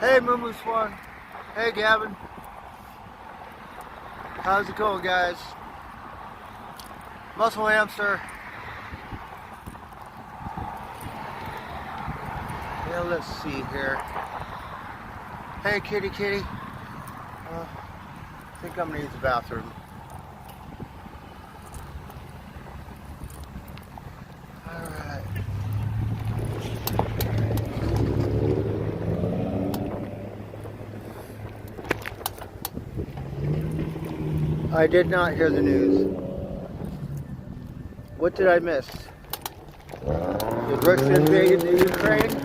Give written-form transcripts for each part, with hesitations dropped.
Hey, Moo Swan. Hey, Gavin. How's it going, guys? Muscle Hamster. Yeah, let's see here. Hey, kitty. I think I'm gonna use the bathroom. Alright. I did not hear the news. What did I miss? Did Russia invade the Ukraine?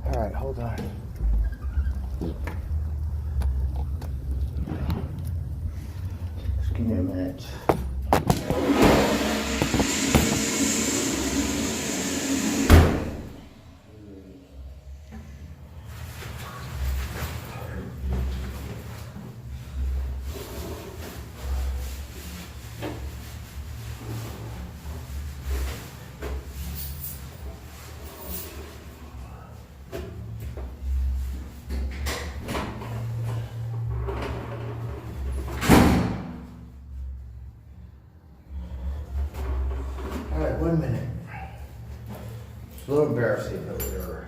All right, hold on. Just give me a minute. All right, 1 minute. It's a little embarrassing, but whatever.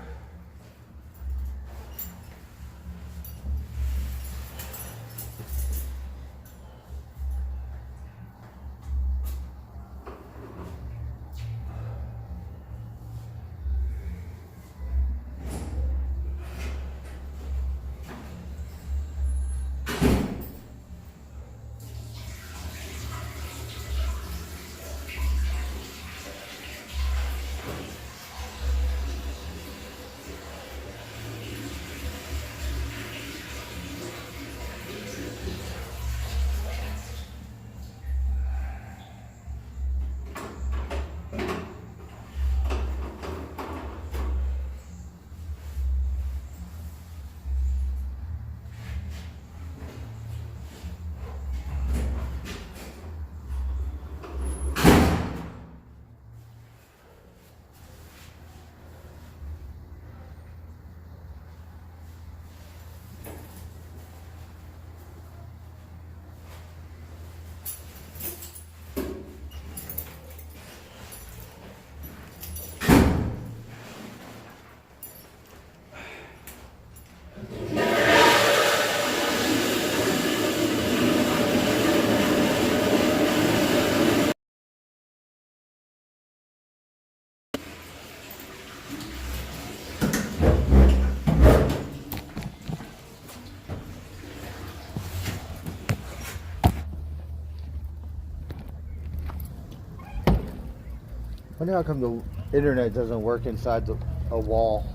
I wonder how come the internet doesn't work inside a wall.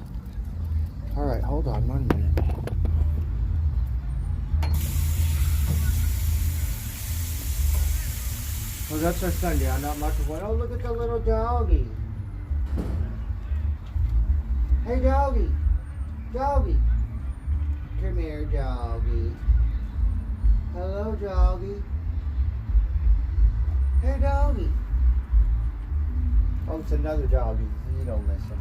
All right, hold on 1 minute. Oh, that's our Sunday. I'm not much of one. Oh, look at the little doggy. Hey, doggy. Doggy. Come here, doggy. Hello, doggy. Hey, doggy. Oh, it's another doggy. You don't miss him.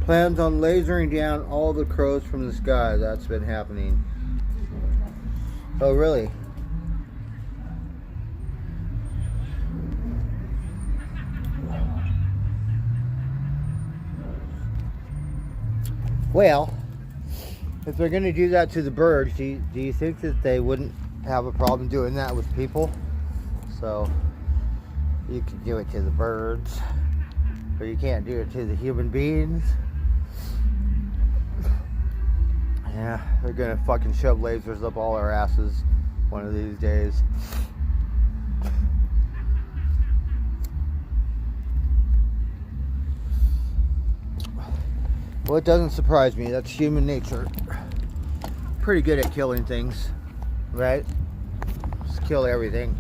Plans on lasering down all the crows from the sky. That's been happening. Oh, really? Well, if they're going to do that to the birds, do you think that they wouldn't have a problem doing that with people? So, you could do it to the birds. but you can't do it to the human beings. Yeah, they're gonna fucking shove lasers up all our asses one of these days. Well, it doesn't surprise me. That's human nature. Pretty good at killing things, right? Just kill everything.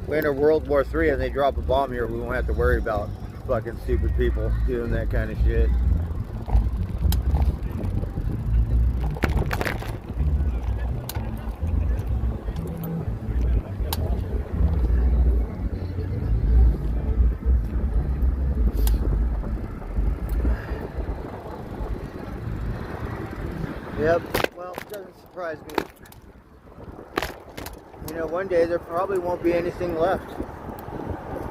We enter World War III and they drop a bomb here, we won't have to worry about fucking stupid people doing that kind of shit. Yep, well, it doesn't surprise me. You know, one day there probably won't be anything left.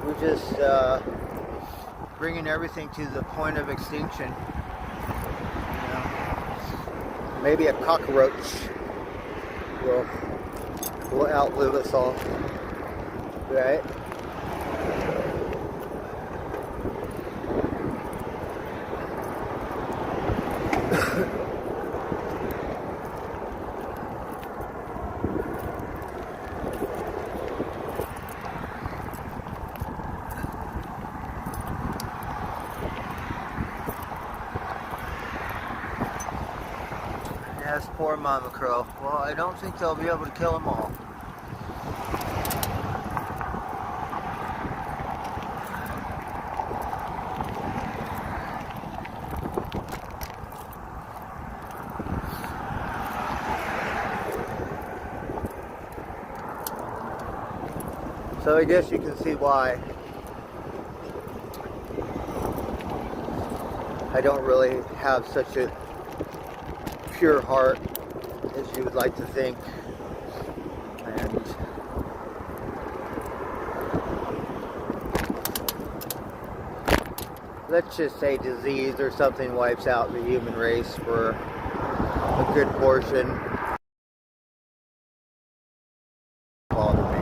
We're just bringing everything to the point of extinction. You know, maybe a cockroach will outlive us all, right? Yes, poor Mama Crow. Well, I don't think they'll be able to kill them all. So I guess you can see why I don't really have such a pure heart as you would like to think, and let's just say disease or something wipes out the human race for a good portion. Bother me.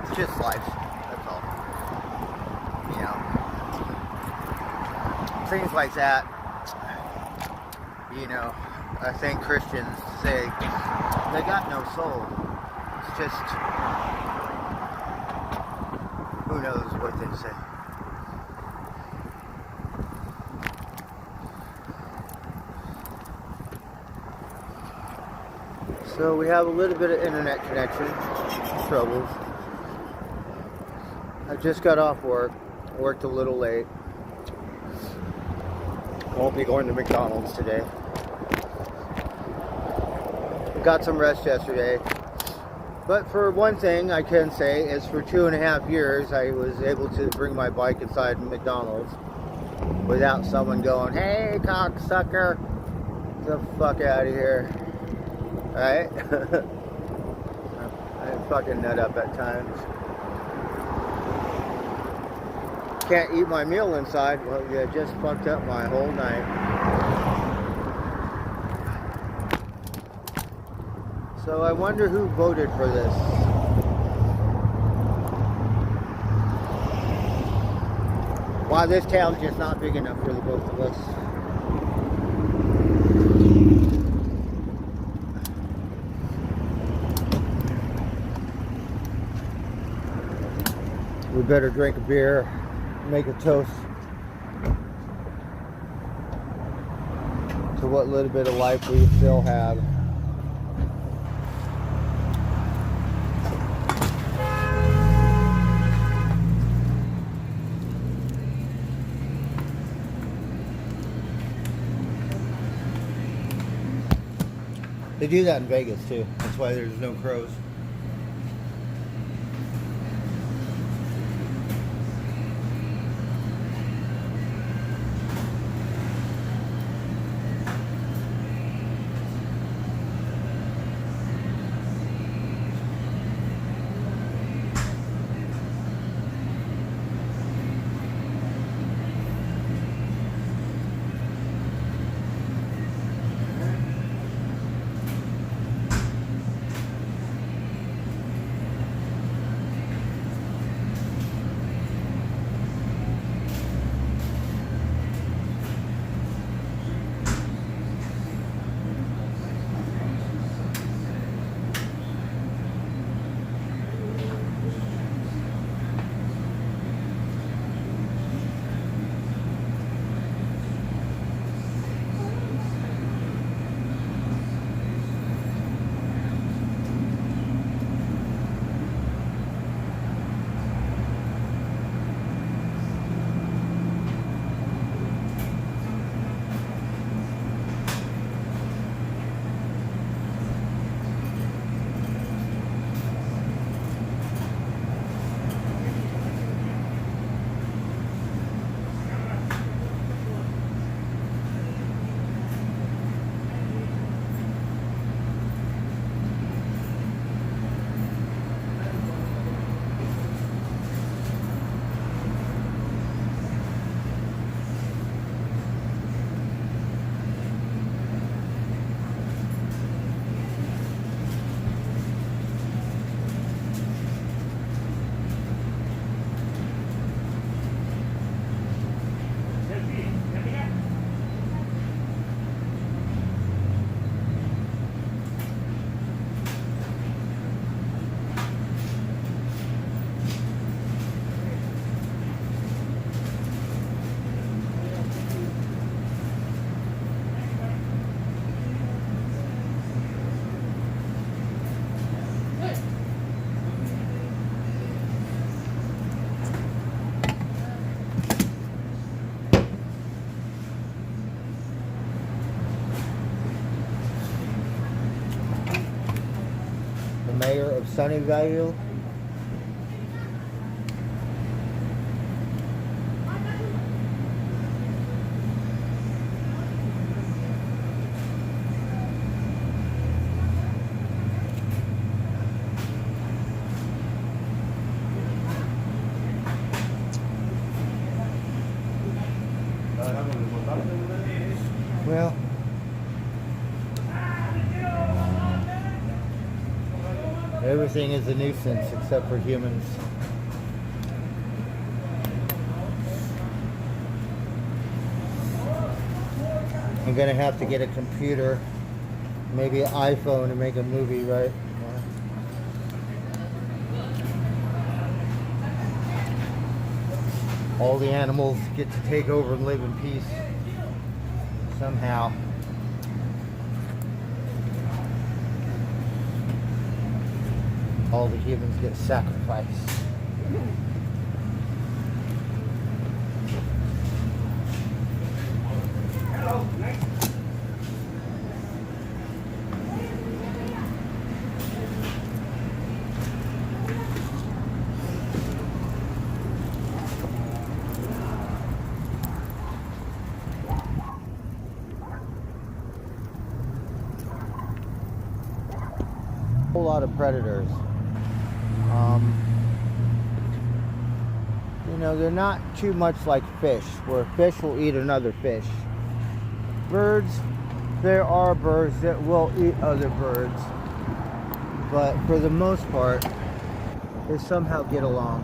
It's just life, that's all. You know, things like that, you know, I think Christians say they got no soul. It's just, who knows what they say. So we have a little bit of internet connection troubles. I just got off work, worked a little late. Won't be going to McDonald's today. Got some rest yesterday. But for one thing I can say is for 2.5 years I was able to bring my bike inside McDonald's without someone going, "Hey, cocksucker, get the fuck out of here." Right? I fucking nut up at times. Can't eat my meal inside. Well, you just fucked up my whole night. So I wonder who voted for this. Why this town's just not big enough for the both of us. We better drink a beer, make a toast to what little bit of life we still have. They do that in Vegas too. That's why there's no crows. Mayor of Sunnyvale. Well, everything is a nuisance except for humans. I'm gonna have to get a computer, maybe an iPhone, and make a movie, right? All the animals get to take over and live in peace somehow. All the humans get sacrificed. A whole lot of predators. You know, they're not too much like fish, where fish will eat another fish. Birds, there are birds that will eat other birds, but for the most part, they somehow get along.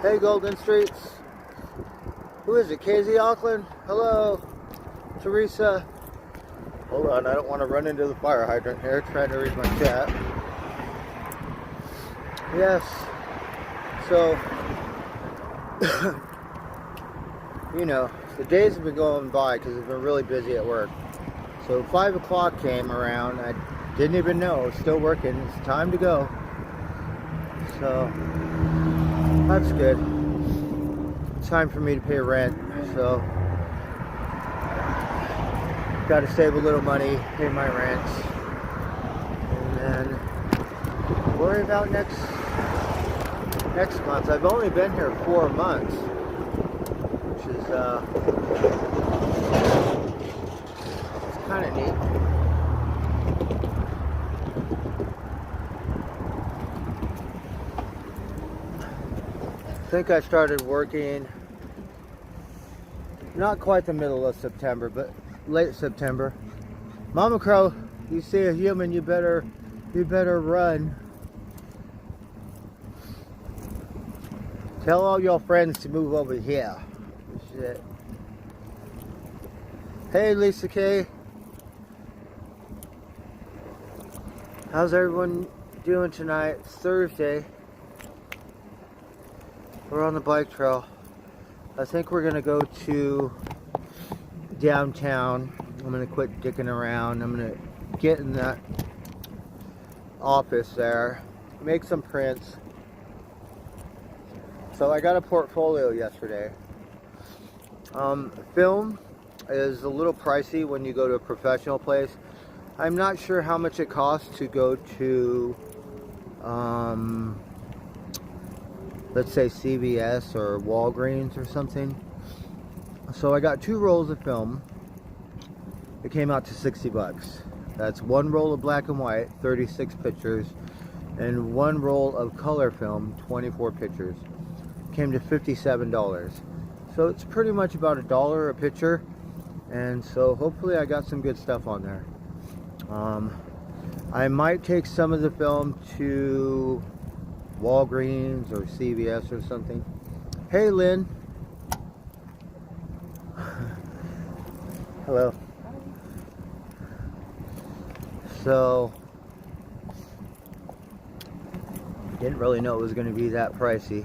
Hey, Golden Streets. Who is it? KZ Auckland? Hello. Teresa. Hold on, I don't want to run into the fire hydrant here. Trying to read my chat. Yes. So, you know, the days have been going by because I've been really busy at work. So 5 o'clock came around. I didn't even know. I was still working. It's time to go. So that's good. It's time for me to pay rent, so got to save a little money, pay my rent, and then worry about next month. I've only been here 4 months, which is it's kind of neat. I think I started working not quite the middle of September, but late September. Mama Crow, you see a human, you better run. Tell all your friends to move over here. Shit. Hey Lisa K. How's everyone doing tonight? It's Thursday. We're on the bike trail. I think we're gonna go to downtown. I'm gonna quit dicking around. I'm gonna get in that office there, make some prints. So I got a portfolio yesterday. Film is a little pricey when you go to a professional place. I'm not sure how much it costs to go to let's say CVS or Walgreens or something. So I got 2 rolls of film. It came out to 60 bucks. That's 1 roll of black and white, 36 pictures, and 1 roll of color film, 24 pictures. Came to $57. So it's pretty much about $1 a picture, and so hopefully I got some good stuff on there. I might take some of the film to Walgreens or CVS or something. Hey Lynn. Hello. So didn't really know it was going to be that pricey.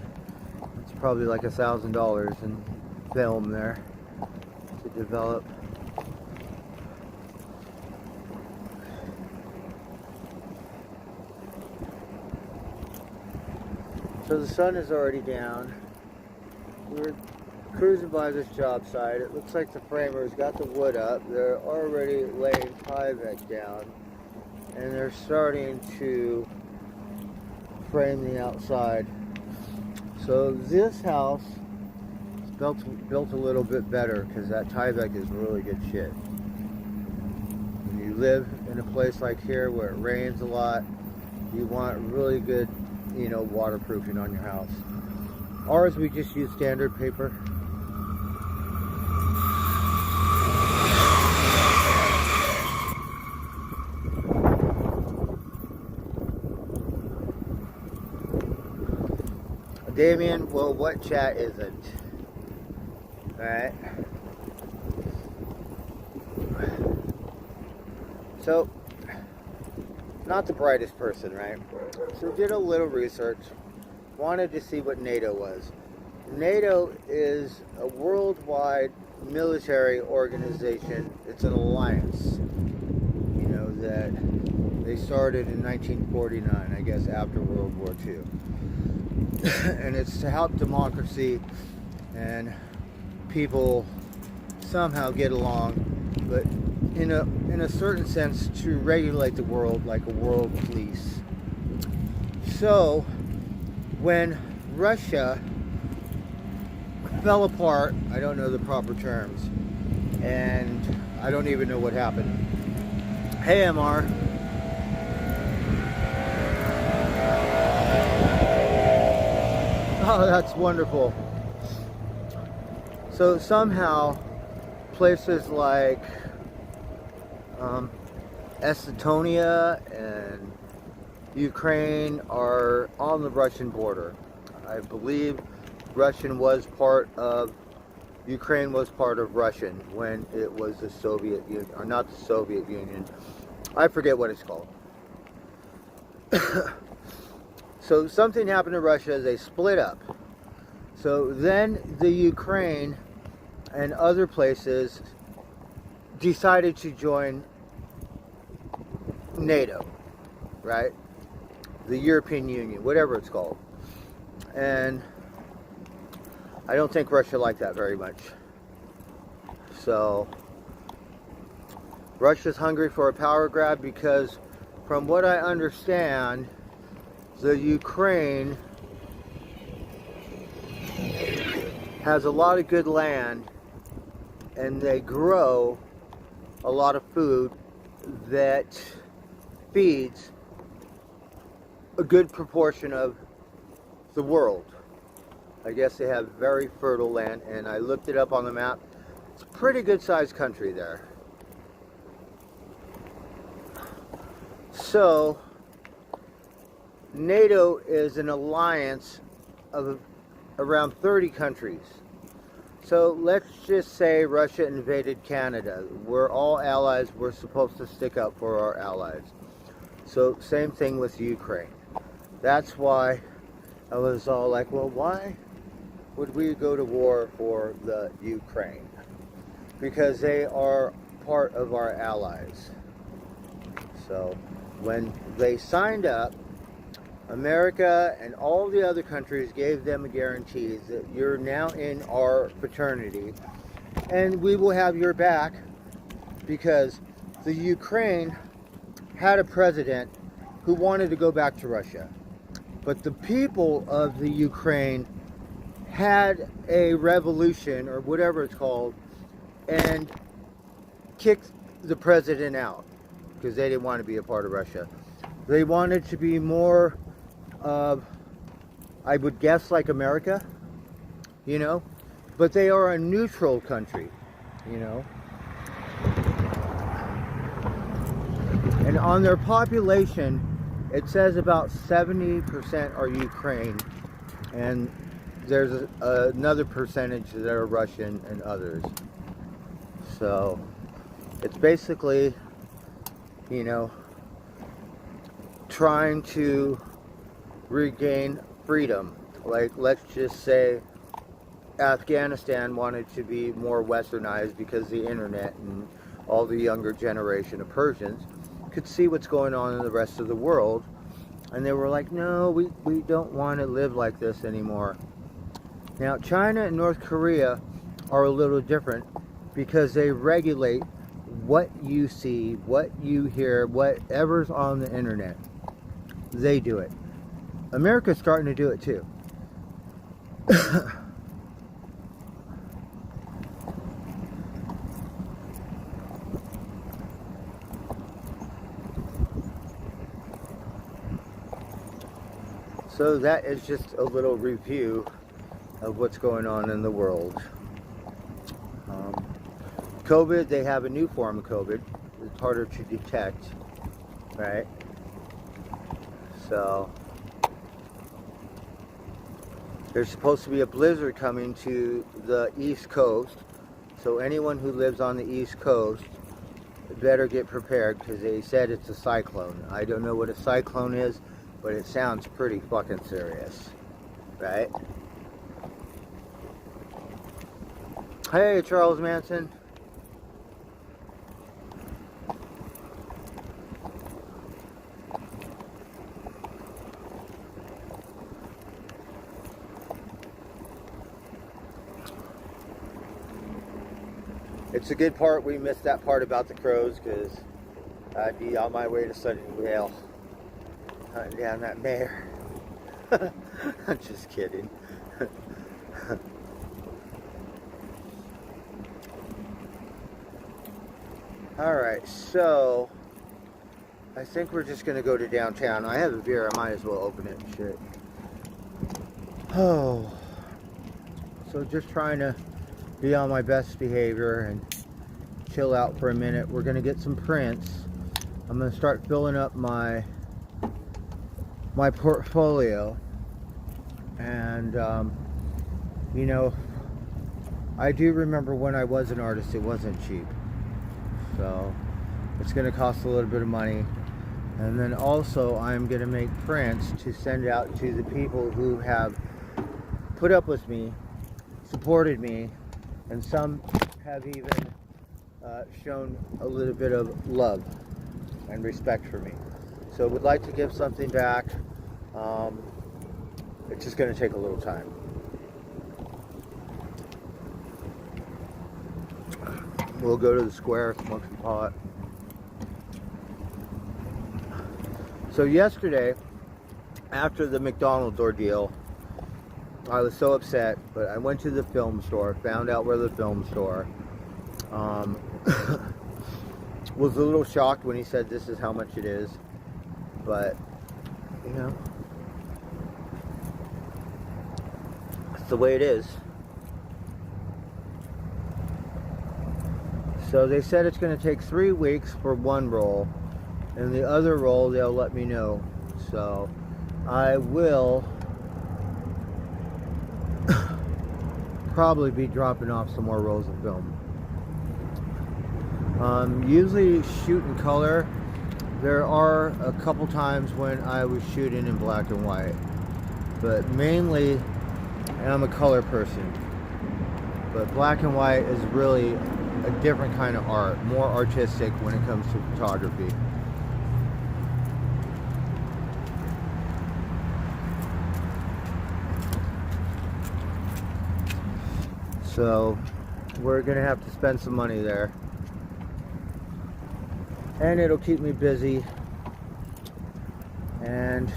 It's probably like $1,000 in film there to develop. So the sun is already down. We're cruising by this job site. It looks like the framers got the wood up. They're already laying Tyvek down, and they're starting to frame the outside. So this house is built a little bit better because that Tyvek is really good shit. When you live in a place like here where it rains a lot, you want really good, you know, waterproofing on your house. Ours, we just use standard paper. Damien, well, what chat isn't? Alright. So, not the brightest person, right? So did a little research. Wanted to see what NATO was. NATO is a worldwide military organization. It's an alliance, you know, that they started in 1949, I guess, after World War II. And it's to help democracy and people somehow get along, but in a certain sense to regulate the world like a world police. So when Russia fell apart, I don't know the proper terms, and I don't even know what happened. Hey MR. Oh, that's wonderful. So somehow places like Estonia and Ukraine are on the Russian border. I believe Ukraine was part of Russian when it was the Soviet Union, or not the Soviet Union. I forget what it's called. So something happened to Russia, they split up. So then the Ukraine and other places decided to join NATO, right? The European Union, whatever it's called. And I don't think Russia liked that very much. So Russia's hungry for a power grab because, from what I understand, the Ukraine has a lot of good land and they grow a lot of food that feeds a good proportion of the world. I guess they have very fertile land, and I looked it up on the map. It's a pretty good sized country there. So NATO is an alliance of around 30 countries. So let's just say Russia invaded Canada. We're all allies. We're supposed to stick up for our allies. So same thing with Ukraine. That's why I was all like, well, why would we go to war for the Ukraine? Because they are part of our allies. So when they signed up, America and all the other countries gave them a guarantee that you're now in our fraternity and we will have your back, because the Ukraine had a president who wanted to go back to Russia. But the people of the Ukraine had a revolution, or whatever it's called, and kicked the president out because they didn't want to be a part of Russia. They wanted to be more of, I would guess, like America, you know, but they are a neutral country, you know. And on their population, it says about 70% are Ukraine, and there's another percentage that are Russian and others. So it's basically, you know, trying to regain freedom. Like, let's just say Afghanistan wanted to be more westernized because the internet and all the younger generation of Persians could see what's going on in the rest of the world, and they were like, no, we don't want to live like this anymore. Now China and North Korea are a little different because they regulate what you see, what you hear, whatever's on the internet. They do it. America's starting to do it too. So that is just a little review of what's going on in the world. COVID, they have a new form of COVID. It's harder to detect, right? So there's supposed to be a blizzard coming to the East Coast. So anyone who lives on the East Coast better get prepared, because they said it's a cyclone. I don't know what a cyclone is, but it sounds pretty fucking serious, right? Hey, Charles Manson. It's a good part we missed that part about the crows, because I'd be on my way to Sunnyvale hunting down that bear. I'm just kidding. Alright, so I think we're just gonna go to downtown. I have a beer, I might as well open it and shit. Oh, so just trying to be on my best behavior and chill out for a minute. We're gonna get some prints. I'm gonna start filling up my portfolio, and you know, I do remember when I was an artist, it wasn't cheap, so it's gonna cost a little bit of money. And then also I'm gonna make prints to send out to the people who have put up with me, supported me, and some have even shown a little bit of love and respect for me. So would like to give something back. it's just going to take a little time. We'll go to the square, smoke some pot. So yesterday, after the McDonald's ordeal, I was so upset, but I went to the film store, found out where the film store, was a little shocked when he said this is how much it is, but, you know, it's the way it is. So they said it's going to take 3 weeks for one roll, and the other roll they'll let me know. So I will probably be dropping off some more rolls of film. Usually shoot in color. There are a couple times when I was shooting in black and white, but mainly I'm a color person. But black and white is really a different kind of art, more artistic when it comes to photography. So we're gonna have to spend some money there, and it'll keep me busy, and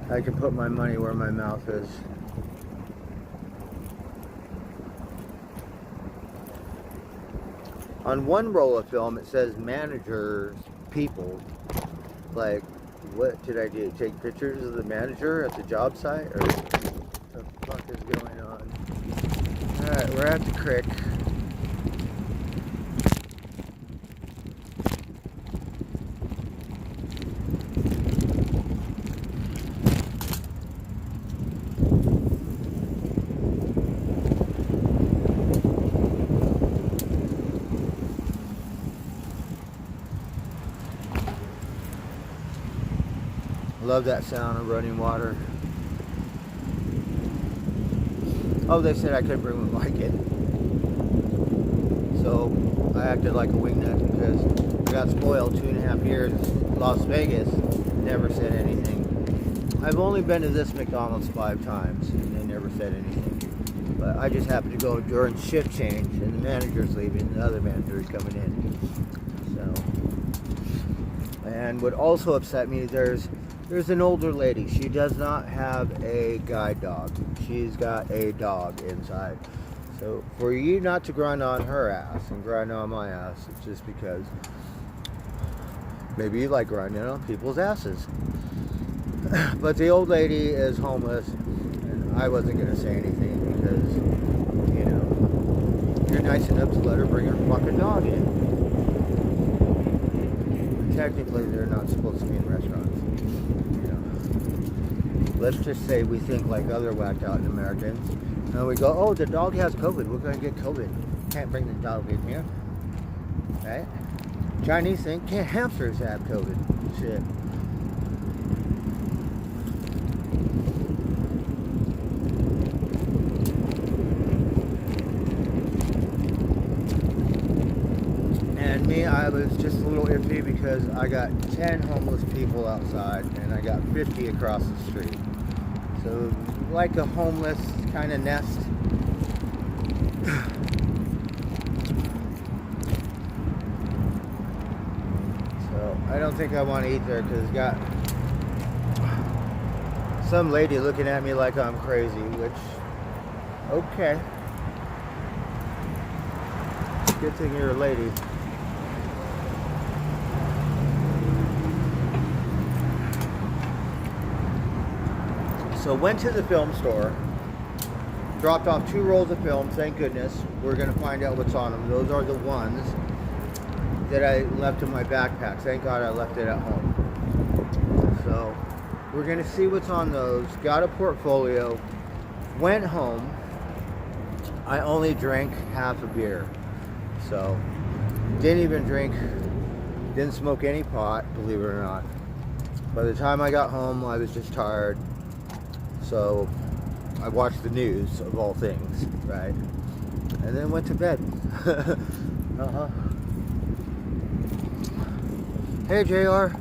I can put my money where my mouth is. On one roll of film it says managers, people. Like, what did I do? Take pictures of the manager at the job site? Or what the fuck is going on? Alright, we're at the creek. Love that sound of running water. Oh, they said I couldn't bring my mic in. So I acted like a wingnut because I got spoiled 2.5 years. Las Vegas, never said anything. I've only been to this McDonald's 5 times and they never said anything. But I just happened to go during shift change and the manager's leaving and the other manager's coming in. So, and what also upset me, there's an older lady. She does not have a guide dog. She's got a dog inside. So for you not to grind on her ass and grind on my ass, it's just because maybe you like grinding on people's asses. But the old lady is homeless, and I wasn't going to say anything because, you know, you're nice enough to let her bring her fucking dog in. Technically, they're not supposed to be in restaurants. Let's just say we think like other whacked out Americans. And we go, oh, the dog has COVID. We're going to get COVID. Can't bring the dog in here. Right? Chinese think, can't hamsters have COVID? Shit. And me, I was just a little iffy because I got 10 homeless people outside and I got 50 across the street. So, like a homeless kind of nest. So, I don't think I want to eat there because it's got some lady looking at me like I'm crazy, which, okay. Good thing you're a lady. So went to the film store, dropped off 2 rolls of film, thank goodness. We're going to find out what's on them. Those are the ones that I left in my backpack. Thank God I left it at home. So we're going to see what's on those. Got a portfolio, went home. I only drank half a beer. So didn't even drink, didn't smoke any pot, believe it or not. By the time I got home, I was just tired. So I watched the news, of all things, right? And then went to bed. Hey, JR.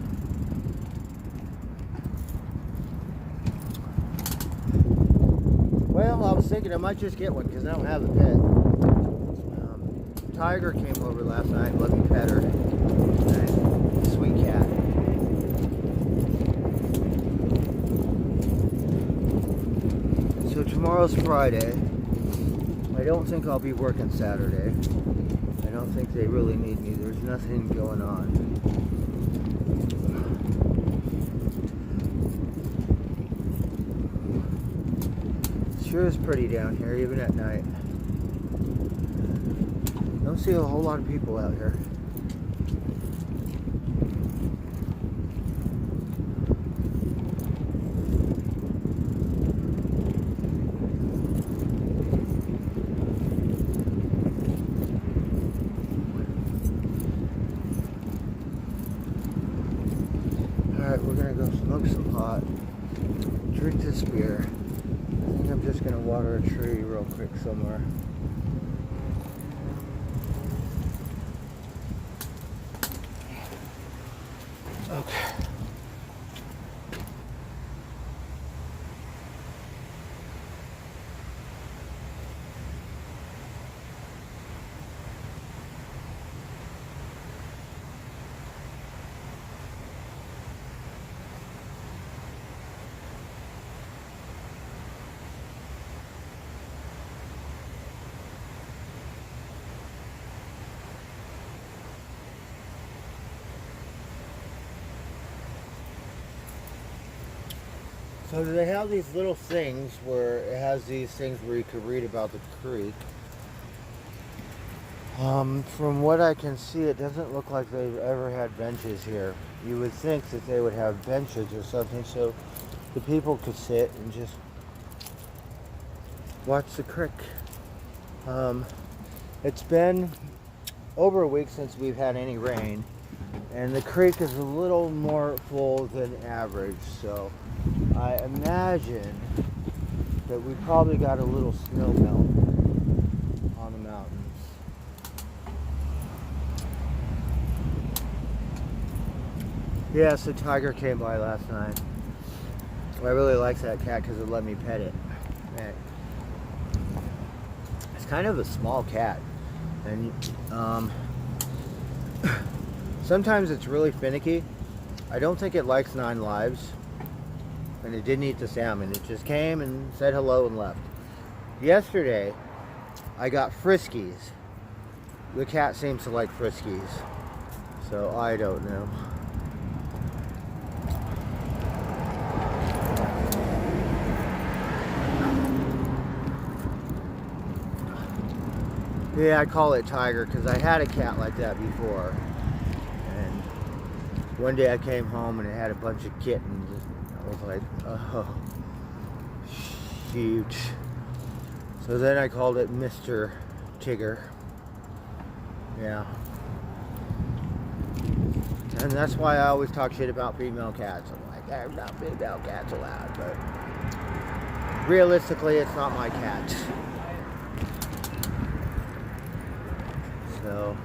Well, I was thinking I might just get one because I don't have a pet. Tiger came over last night and let me pet her. Nice. Sweet cat. So tomorrow's Friday. I don't think I'll be working Saturday. I don't think they really need me. There's nothing going on. It sure is pretty down here, even at night. Don't see a whole lot of people out here. Alright, we're gonna go smoke some pot, drink this beer. I think I'm just gonna water a tree real quick somewhere. Okay. So they have these little things where it has these things where you could read about the creek. From what I can see, it doesn't look like they've ever had benches here. You would think that they would have benches or something so the people could sit and just watch the creek. It's been over a week since we've had any rain, and the creek is a little more full than average, so I imagine that we probably got a little snow melt on the mountains. Yeah, so Tiger came by last night. I really like that cat because it let me pet it. And it's kind of a small cat, and sometimes it's really finicky. I don't think it likes 9 lives. And it didn't eat the salmon. It just came and said hello and left. Yesterday, I got Friskies. The cat seems to like Friskies. So I don't know. Yeah, I call it Tiger because I had a cat like that before. And one day I came home and it had a bunch of kittens. I was like, oh, huge. So then I called it Mr. Tigger. Yeah. And that's why I always talk shit about female cats. I'm like, there's not female cats allowed, but realistically, it's not my cat. So.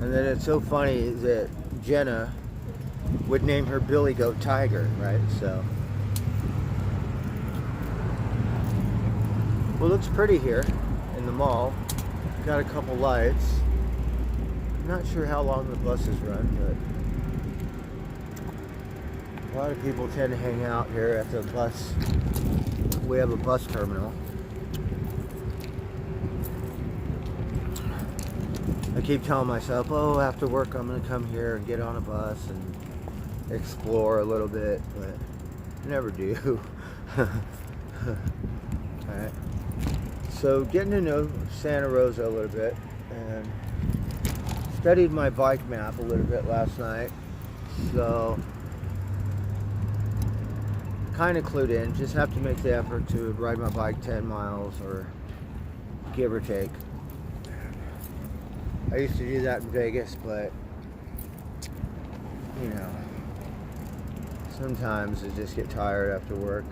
And then it's so funny that Jenna would name her billy goat Tiger, right? So, well, it looks pretty here in the mall. Got a couple lights. I'm not sure how long the buses run, but a lot of people tend to hang out here at the bus. We have a bus terminal. I keep telling myself, oh, after work I'm going to come here and get on a bus and explore a little bit, but I never do. Alright. So getting to know Santa Rosa a little bit, and studied my bike map a little bit last night. So kind of clued in. Just have to make the effort to ride my bike 10 miles or give or take. I used to do that in Vegas, but you know, sometimes I just get tired after work.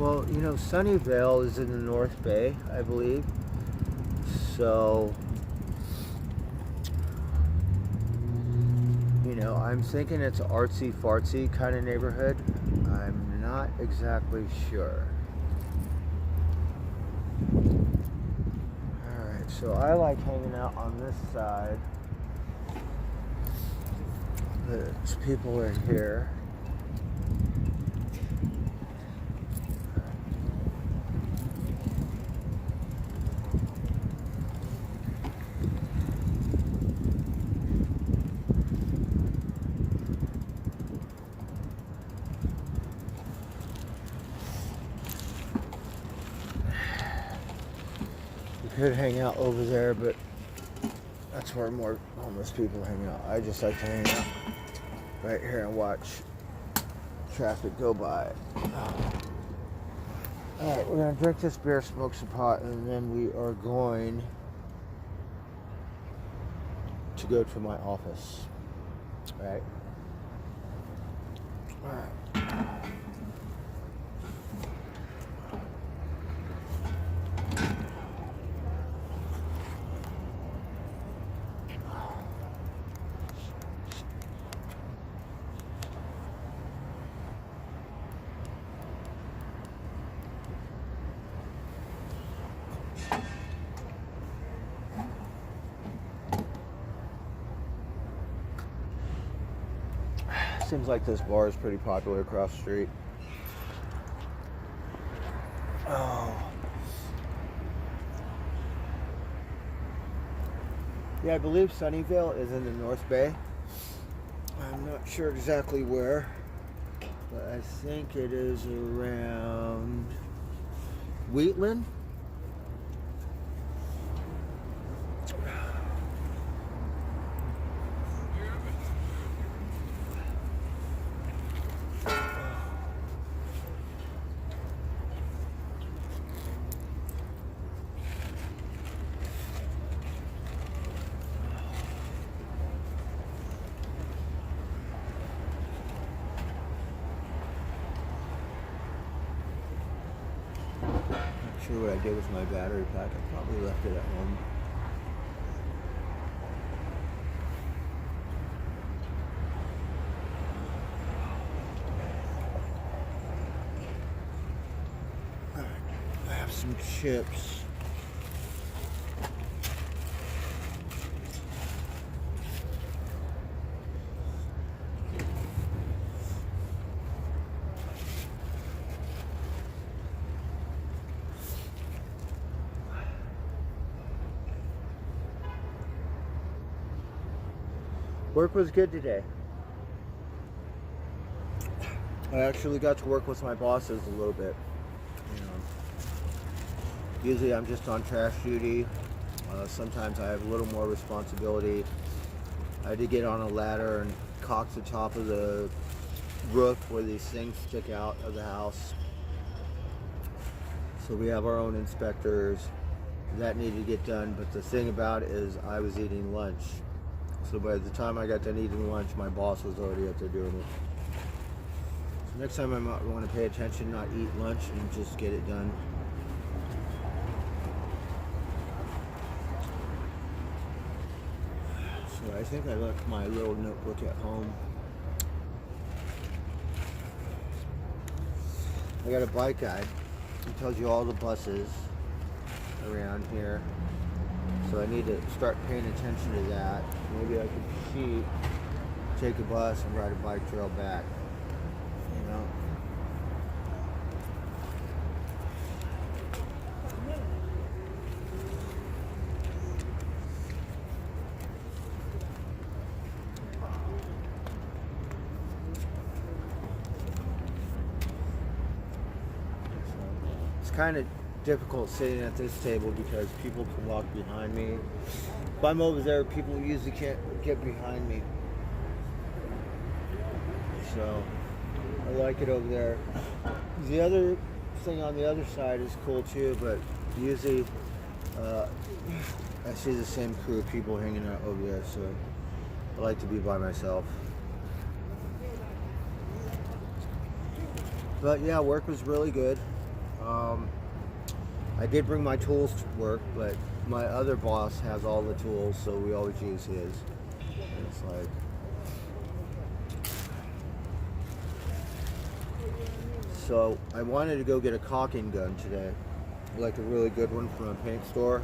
Well, you know, Sunnyvale is in the North Bay, I believe. So, you know, I'm thinking it's an artsy fartsy kind of neighborhood. I'm not exactly sure. Alright, so I like hanging out on this side. There's people in here. Could hang out over there, but that's where more homeless people hang out. I just like to hang out right here and watch traffic go by. Alright, we're going to drink this beer, smoke some pot, and then we are going to go to my office. Alright. Alright. Seems like this bar is pretty popular across the street. Oh. Yeah, I believe Sunnyvale is in the North Bay. I'm not sure exactly where, but I think it is around Wheatland. Sure what I did with my battery pack. I probably left it at home. Alright, I have some chips. Work was good today. I actually got to work with my bosses a little bit. You know, usually I'm just on trash duty. Sometimes I have a little more responsibility. I had to get on a ladder and caulk the top of the roof where these things stick out of the house. So we have our own inspectors. That needed to get done, but the thing about it is I was eating lunch. So by the time I got done eating lunch, my boss was already up there doing it. So next time I might want to pay attention, not eat lunch, and just get it done. So I think I left my little notebook at home. I got a bike guide. It tells you all the buses around here. So I need to start paying attention to that. Maybe I could cheat, take a bus and ride a bike trail back. You know? It's kind of difficult sitting at this table because people can walk behind me. If I'm over there, people usually can't get behind me. So I like it over there. The other thing on the other side is cool too, but usually I see the same crew of people hanging out over there, so I like to be by myself. But yeah, work was really good. I did bring my tools to work, but my other boss has all the tools, so we always use his. And it's like, so I wanted to go get a caulking gun today, like a really good one from a paint store,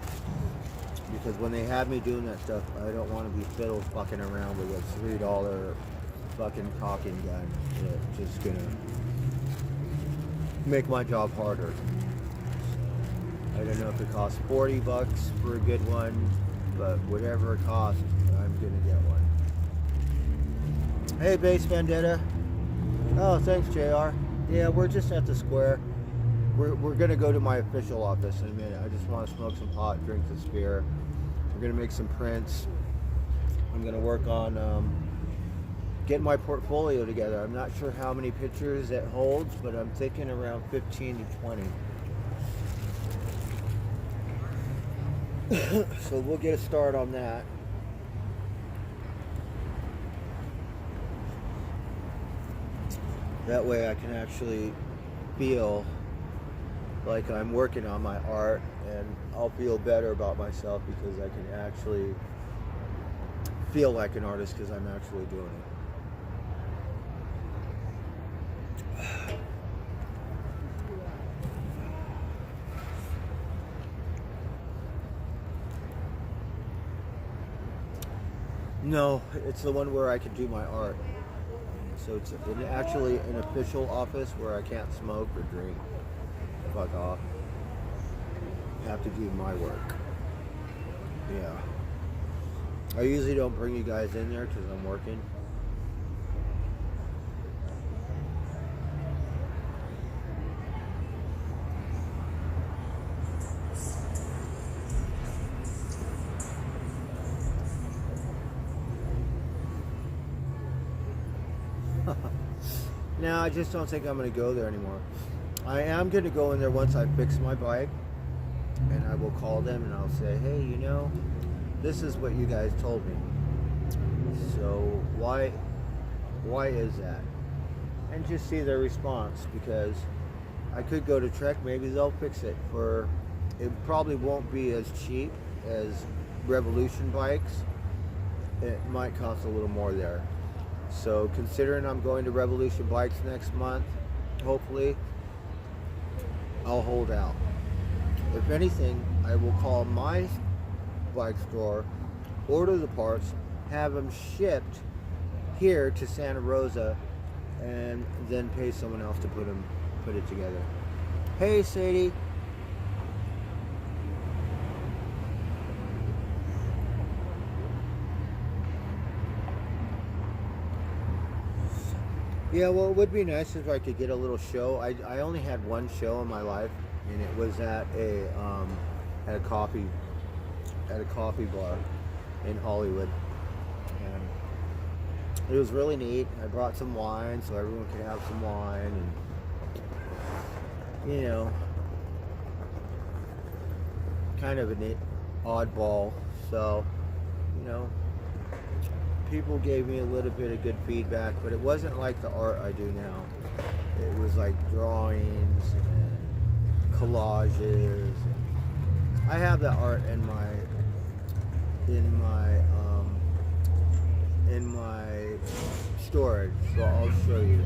because when they have me doing that stuff, I don't want to be fiddle fucking around with a $3 fucking caulking gun. It's just gonna make my job harder. I don't know if it costs $40 for a good one, but whatever it costs, I'm gonna get one. Hey, Base Vendetta. Oh, thanks, JR. Yeah, we're just at the square. We're gonna go to my official office in a minute. I just want to smoke some pot, drink some beer. We're gonna make some prints. I'm gonna work on getting my portfolio together. I'm not sure how many pictures it holds, but I'm thinking around 15 to 20. So we'll get a start on that. That way I can actually feel like I'm working on my art, and I'll feel better about myself because I can actually feel like an artist because I'm actually doing it. No, it's the one where I can do my art. So it's actually an official office where I can't smoke or drink. Fuck off. I have to do my work. Yeah. I usually don't bring you guys in there because I'm working. No, I just don't think I'm going to go there anymore. I am going to go in there once I fix my bike, and I will call them and I'll say, hey, you know, this is what you guys told me. So why is that? And just see their response, because I could go to Trek, maybe they'll fix it for, it probably won't be as cheap as Revolution bikes. It might cost a little more there. So considering I'm going to Revolution Bikes next month, hopefully, I'll hold out. If anything, I will call my bike store, order the parts, have them shipped here to Santa Rosa, and then pay someone else to put it together. Hey, Sadie. Yeah, well, it would be nice if I could get a little show. I only had one show in my life, and it was at a coffee bar in Hollywood, and it was really neat. I brought some wine so everyone could have some wine, and you know, kind of an oddball. So, you know, people gave me a little bit of good feedback, but it wasn't like the art I do now. It was like drawings and collages. I have that art in my storage, so I'll show you.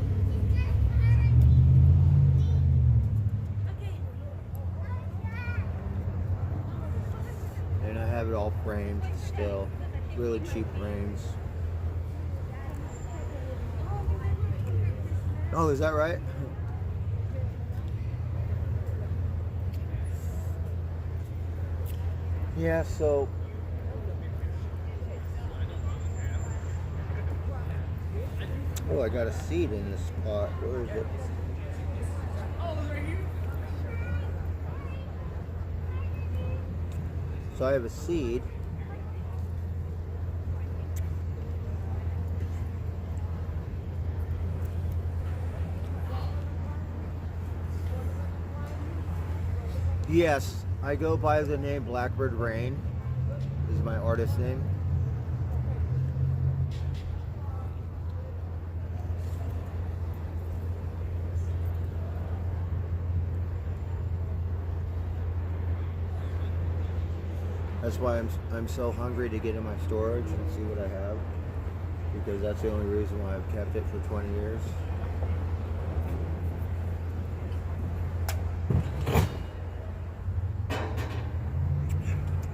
And I have it all framed still, really cheap frames. Oh, is that right? Yeah, so oh, I got a seed in this spot. Where is it? So I have a seed. Yes, I go by the name Blackbird Rain. This is my artist name. That's why I'm so hungry to get in my storage and see what I have, because that's the only reason why I've kept it for 20 years.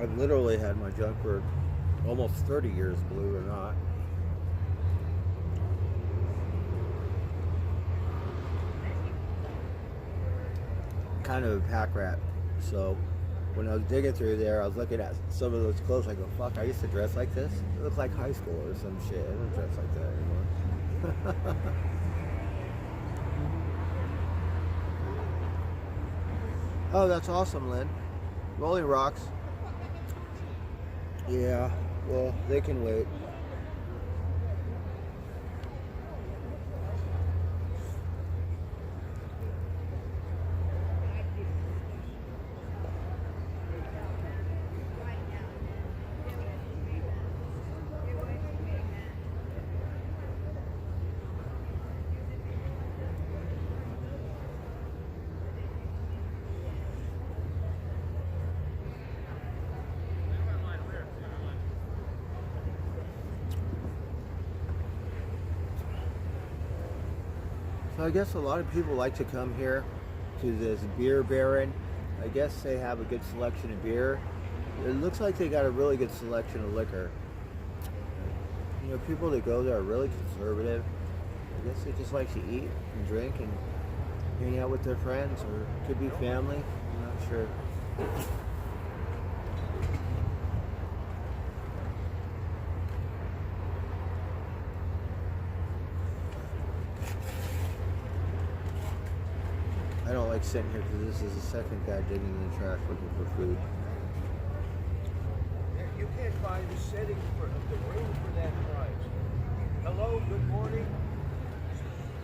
I've literally had my junk for almost 30 years, believe it or not. Kind of a pack rat, so when I was digging through there, I was looking at some of those clothes. I go, fuck, I used to dress like this. It looked like high school or some shit. I don't dress like that anymore. Oh, that's awesome, Lynn. Rolling Rocks. Yeah, well, they can wait. So I guess a lot of people like to come here to this beer baron. I guess they have a good selection of beer. It looks like they got a really good selection of liquor. You know, people that go there are really conservative. I guess they just like to eat and drink and hang out with their friends, or it could be family. I'm not sure. I don't like sitting here because this is the second guy digging in the trash looking for food. You can't find the setting for the room for that price. Hello, good morning.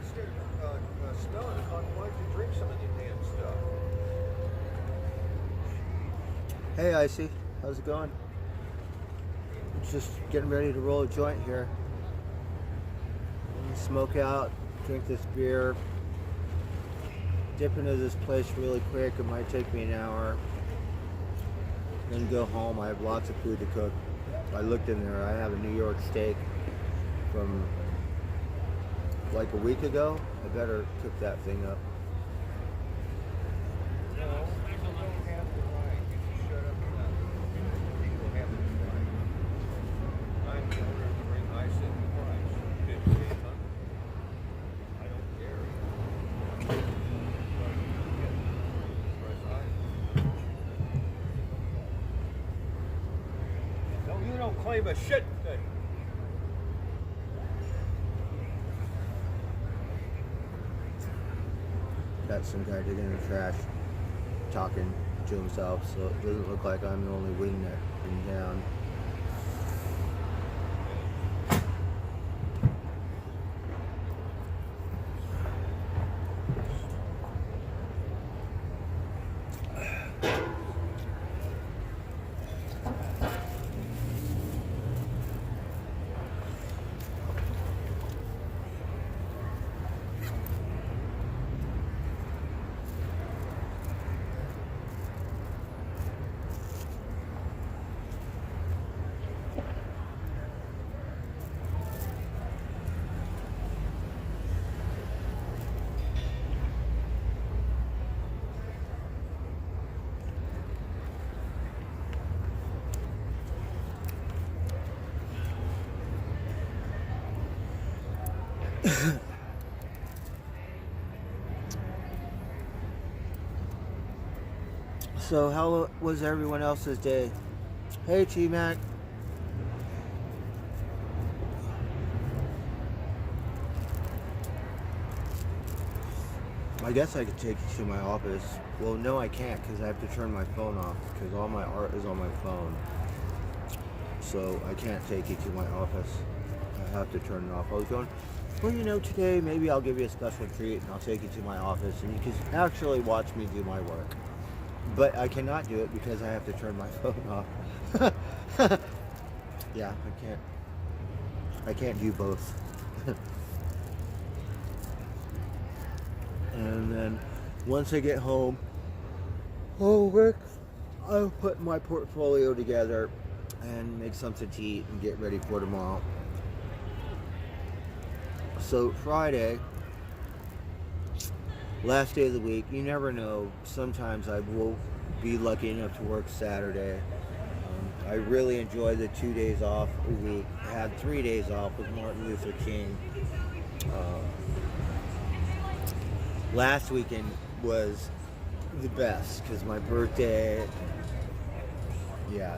Instead of smelling it, why don't you drink some of the damn stuff? Hey, Icy. How's it going? Just getting ready to roll a joint here. Smoke out, drink this beer. Dip into this place really quick. It might take me an hour. Then go home. I have lots of food to cook. I looked in there. I have a New York steak from like a week ago. I better cook that thing up. No, you don't have the right. You just shut up about it. People have the right. I'm the owner of the ring. I set the price. 1500. I don't care. No, you don't claim a shit thing. Got some guy digging in the trash, talking to himself, so it doesn't look like I'm the only wingnet in town. So how was everyone else's day? Hey, T-Mac. I guess I could take you to my office. Well, no, I can't because I have to turn my phone off because all my art is on my phone. So I can't take you to my office. I have to turn it off. I was going, well, you know, today maybe I'll give you a special treat and I'll take you to my office and you can actually watch me do my work. But I cannot do it because I have to turn my phone off. Yeah, I can't do both. And then once I get home, I'll work I'll put my portfolio together and make something to eat and get ready for tomorrow. So Friday, last day of the week, you never know. Sometimes I will be lucky enough to work Saturday. I really enjoy the 2 days off a week. I had 3 days off with Martin Luther King. Last weekend was the best because my birthday. Yeah,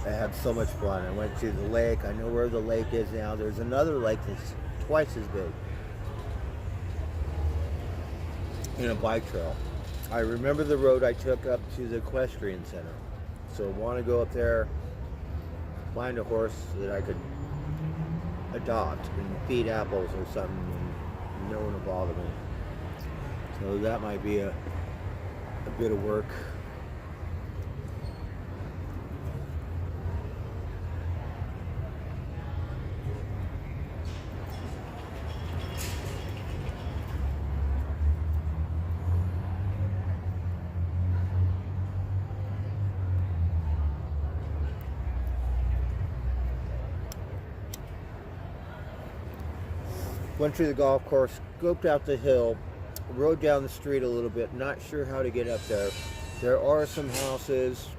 I had so much fun. I went to the lake. I know where the lake is now. There's another lake that's twice as big. In a bike trail. I remember the road I took up to the equestrian center. So I want to go up there, find a horse that I could adopt and feed apples or something, and no one will bother me. So that might be a bit of work. Went to the golf course, scoped out the hill, rode down the street a little bit, not sure how to get up there. There are some houses,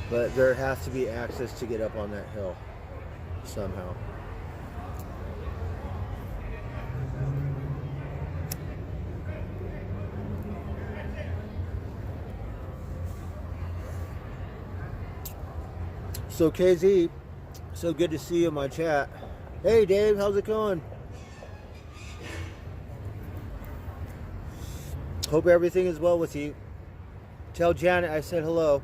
but there has to be access to get up on that hill somehow. So KZ, so good to see you in my chat. Hey Dave, how's it going? Hope everything is well with you. Tell Janet I said hello.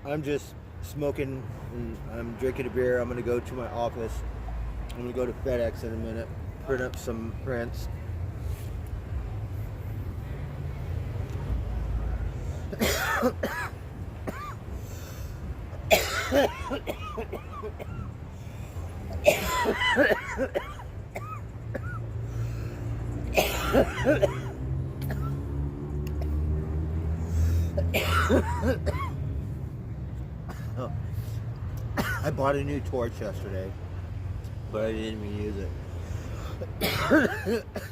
I'm just smoking and I'm drinking a beer. I'm going to go to my office. I'm going to go to FedEx in a minute, print up some prints. I bought a new torch yesterday, but I didn't even use it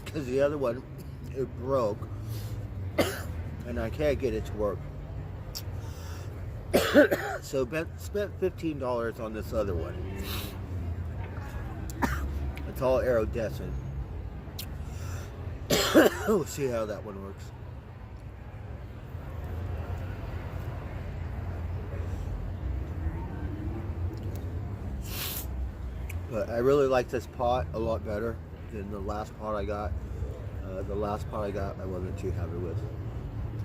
because the other one, it broke and I can't get it to work. So spent $15 on this other one. It's all iridescent. We'll see how that one works. But I really like this pot a lot better than the last pot I got. The last pot I got I wasn't too happy with.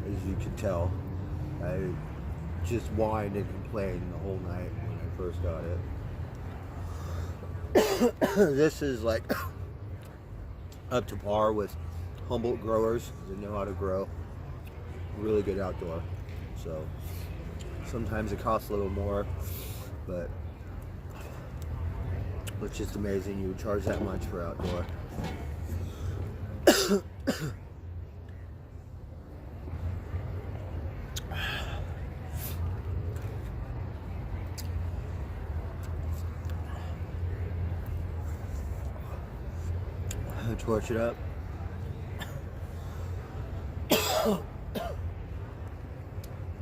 As you can tell, I just whined and complained the whole night when I first got it. This is like up to par with Humboldt growers that know how to grow. Really good outdoor. So sometimes it costs a little more, but it's just amazing you would charge that much for outdoor. Torch it up. So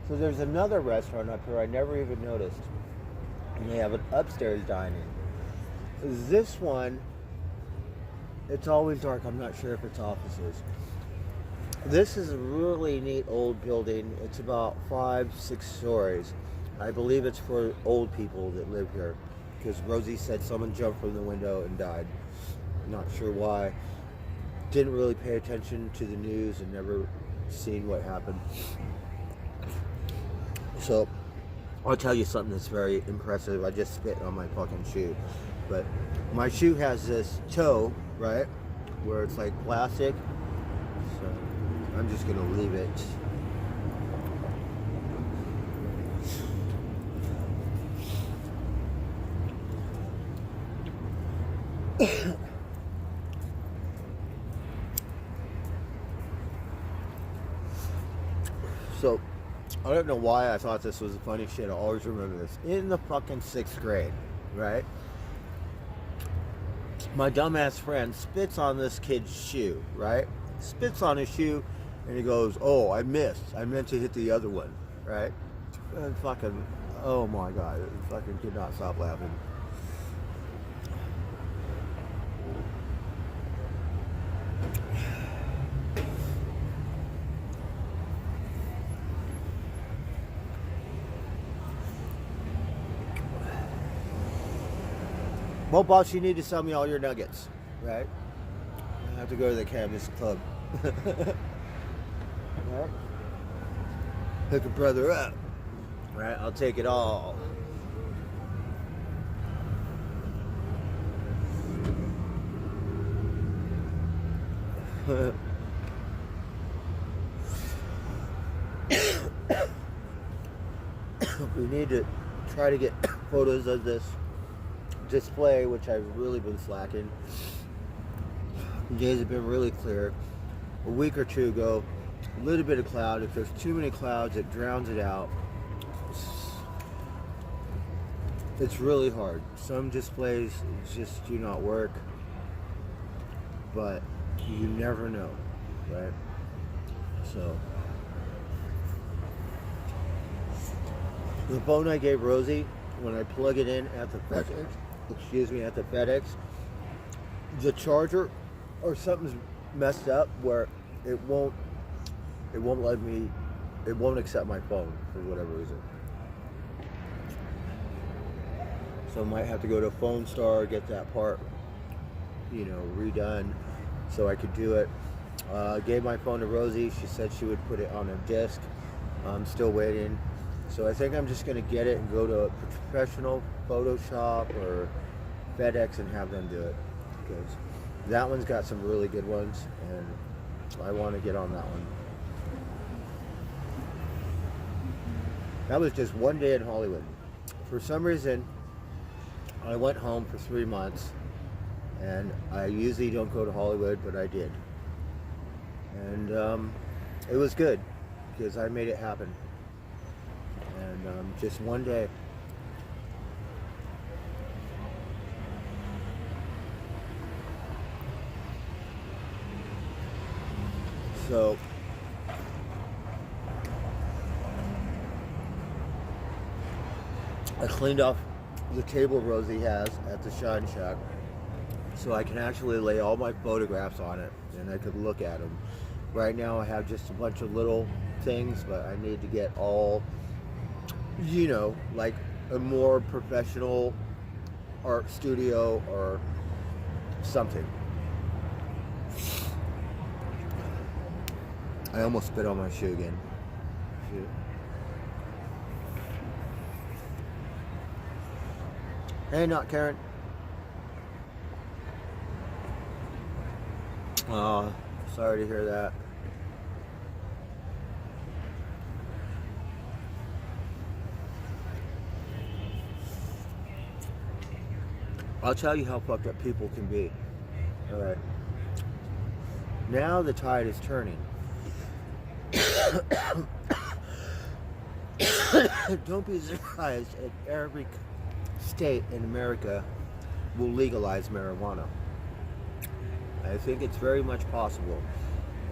there's another restaurant up here I never even noticed. And they have an upstairs dining. This one, it's always dark. I'm not sure if it's offices. This is a really neat old building. It's about 5-6 stories. I believe it's for old people that live here, because Rosie said someone jumped from the window and died. Not sure why. Didn't really pay attention to the news and never seen what happened. So I'll tell you something that's very impressive. I just spit on my fucking shoe. But my shoe has this toe, right, where it's like plastic. So I'm just gonna leave it. So I don't know why I thought this was funny shit. I always remember this. In the fucking 6th grade, right? My dumbass friend spits on this kid's shoe, right? Spits on his shoe, and he goes, "Oh, I missed. I meant to hit the other one," right? And fucking, oh my god, I fucking could not stop laughing. Well, boss, you need to sell me all your nuggets, right? I have to go to the Cannabis Club. Right? Hook a brother up. Right? I'll take it all. We need to try to get photos of this display, which I've really been slacking. The days have been really clear. A week or two ago, a little bit of cloud. If there's too many clouds, it drowns it out. It's really hard. Some displays just do not work, but you never know, right? So the phone I gave Rosie, when I plug it in at the FedEx, the charger or something's messed up where it won't accept my phone for whatever reason. So I might have to go to Phone Star, get that part, redone so I could do it. Gave my phone to Rosie. She said she would put it on a disc. I'm still waiting. So I think I'm just going to get it and go to a professional Photoshop or FedEx and have them do it. Because that one's got some really good ones, and I want to get on that one. That was just one day in Hollywood. For some reason, I went home for 3 months, and I usually don't go to Hollywood, but I did. And it was good, because I made it happen. And just one day. So I cleaned off the table Rosie has at the Shine Shack so I can actually lay all my photographs on it and I could look at them. Right now I have just a bunch of little things, but I need to get all, like a more professional art studio or something. I almost spit on my shoe again. Shit. Hey, not Karen. Oh, sorry to hear that. I'll tell you how fucked up people can be. Alright. Now the tide is turning. Don't be surprised if every state in America will legalize marijuana. I think it's very much possible.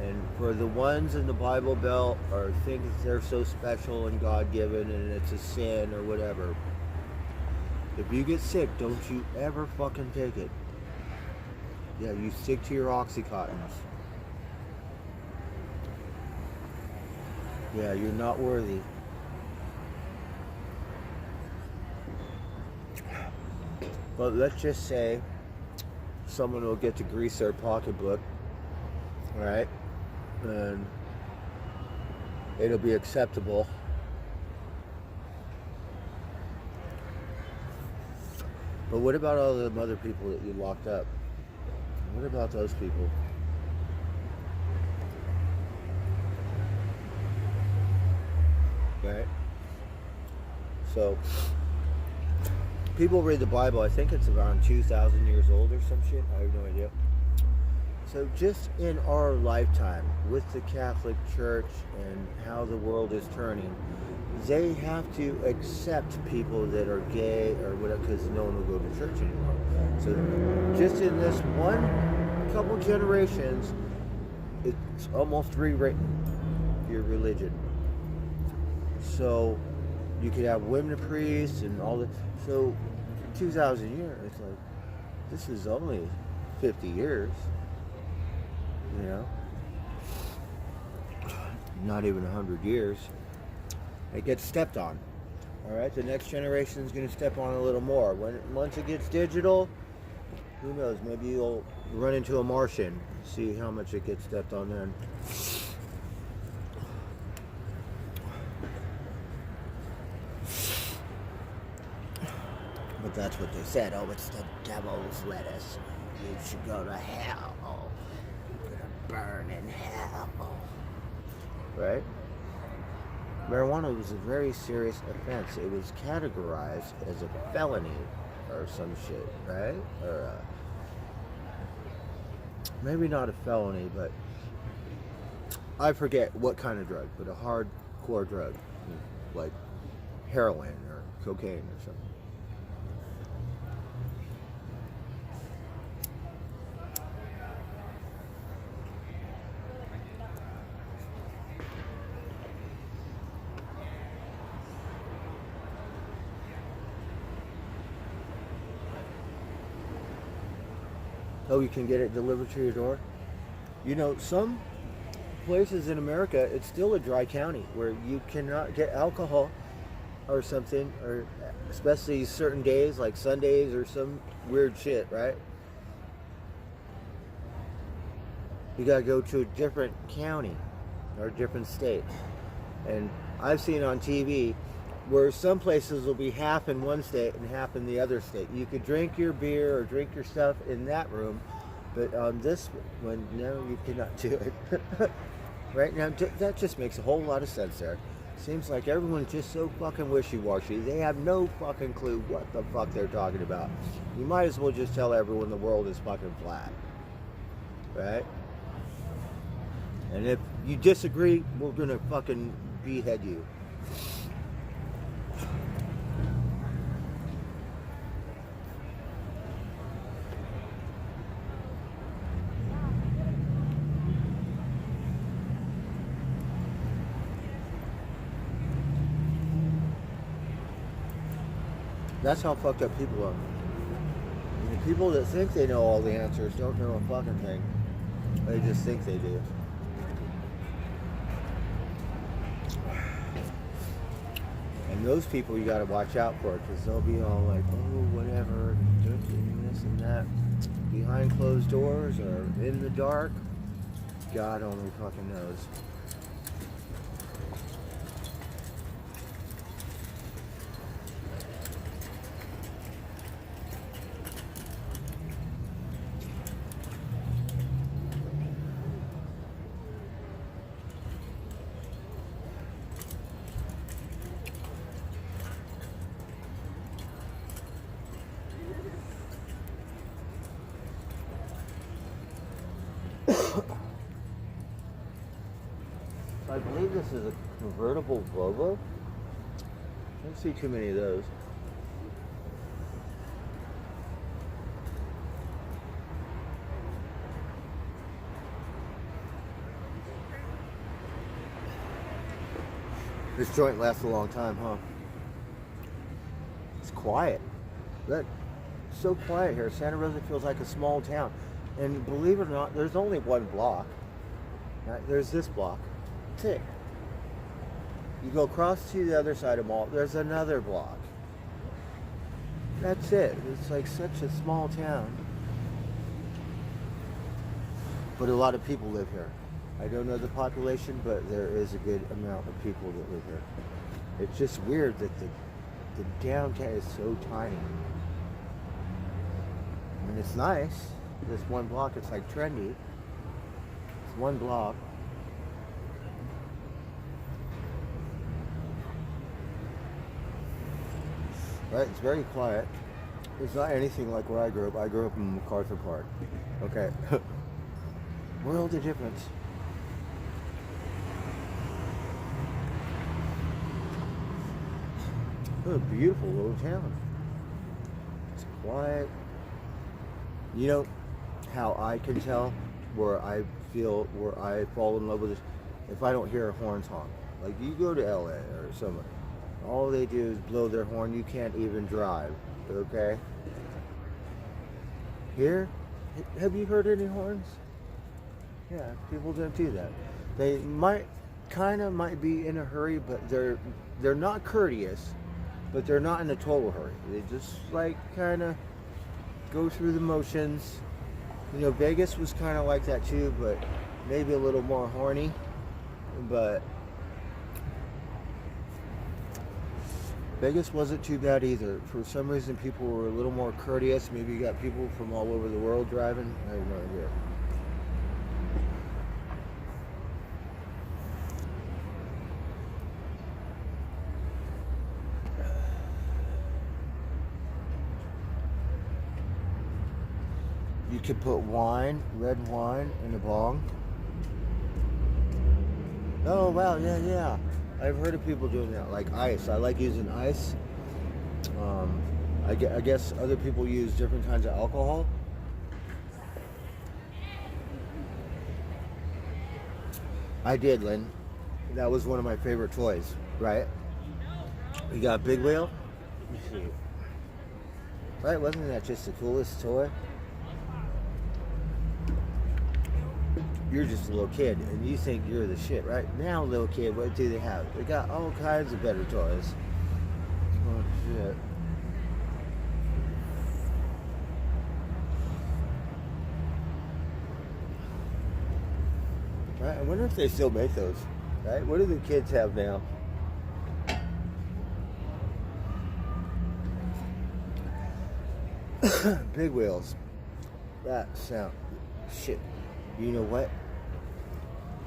And for the ones in the Bible Belt or think they're so special and God-given and it's a sin or whatever, if you get sick, don't you ever fucking take it. Yeah, you stick to your Oxycontins. Yeah, you're not worthy. But let's just say someone will get to grease their pocketbook, right? And it'll be acceptable. But what about all the other people that you locked up? What about those people? Right? So, people read the Bible. I think it's around 2,000 years old or some shit. I have no idea. So just in our lifetime, with the Catholic Church and how the world is turning, they have to accept people that are gay or whatever because no one will go to church anymore. So just in this one couple generations, it's almost rewritten your religion. So you could have women priests and all that. So 2,000 years, it's like, this is only 50 years, you know? Not even 100 years. It gets stepped on. All right, the next generation is going to step on a little more. Once it gets digital, who knows? Maybe you'll run into a Martian. See how much it gets stepped on then. But that's what they said. Oh, it's the devil's lettuce. You should go to hell. Oh, you're gonna burn in hell. Right? Marijuana was a very serious offense. It was categorized as a felony or some shit, right? Or maybe not a felony, but I forget what kind of drug, but a hardcore drug, like heroin or cocaine or something. Oh, you can get it delivered to your door? You know, some places in America, it's still a dry county where you cannot get alcohol or something, or especially certain days like Sundays or some weird shit, right? You gotta go to a different county or a different state. And I've seen on TV where some places will be half in one state and half in the other state. You could drink your beer or drink your stuff in that room, but on this one, no, you cannot do it. Right now, that just makes a whole lot of sense there. Seems like everyone's just so fucking wishy-washy. They have no fucking clue what the fuck they're talking about. You might as well just tell everyone the world is fucking flat. Right? And if you disagree, we're gonna fucking behead you. That's how fucked up people are. And the people that think they know all the answers don't know a fucking thing. They just think they do. And those people you gotta watch out for, because they'll be all like, oh, whatever, doing this and that. Behind closed doors or in the dark. God only fucking knows. I believe this is a convertible Volvo. I don't see too many of those. This joint lasts a long time, huh? It's quiet. Look, it's so quiet here. Santa Rosa feels like a small town. And believe it or not, there's only one block. Right? There's this block. That's it. You go across to the other side of the mall, there's another block. That's it. It's like such a small town. But a lot of people live here. I don't know the population, but there is a good amount of people that live here. It's just weird that the downtown is so tiny. I mean, it's nice. This one block, it's like trendy. It's one block. Right, it's very quiet. It's not anything like where I grew up. I grew up in MacArthur Park. Okay. World of difference. What a beautiful little town. It's quiet. You know how I can tell where I fall in love with this? If I don't hear horns honk. Like you go to LA or somewhere, all they do is blow their horn. You can't even drive. Okay? Here, have you heard any horns? Yeah, people don't do that. They might be in a hurry, but they're not courteous, but they're not in a total hurry. They just like kind of go through the motions. You know, Vegas was kind of like that too, but maybe a little more horny. But Vegas wasn't too bad either. For some reason, people were a little more courteous. Maybe you got people from all over the world driving. I have no idea. You could put wine, red wine, in a bong. Oh wow, yeah. I've heard of people doing that, like ice. I like using ice. I guess other people use different kinds of alcohol. I did, Lynn. That was one of my favorite toys, right? You got Big Wheel? Right, wasn't that just the coolest toy? You're just a little kid and you think you're the shit, right? Now, little kid, what do they have? They got all kinds of better toys. Oh, shit. Right? I wonder if they still make those, right? What do the kids have now? Big wheels. That sound shit. You know what?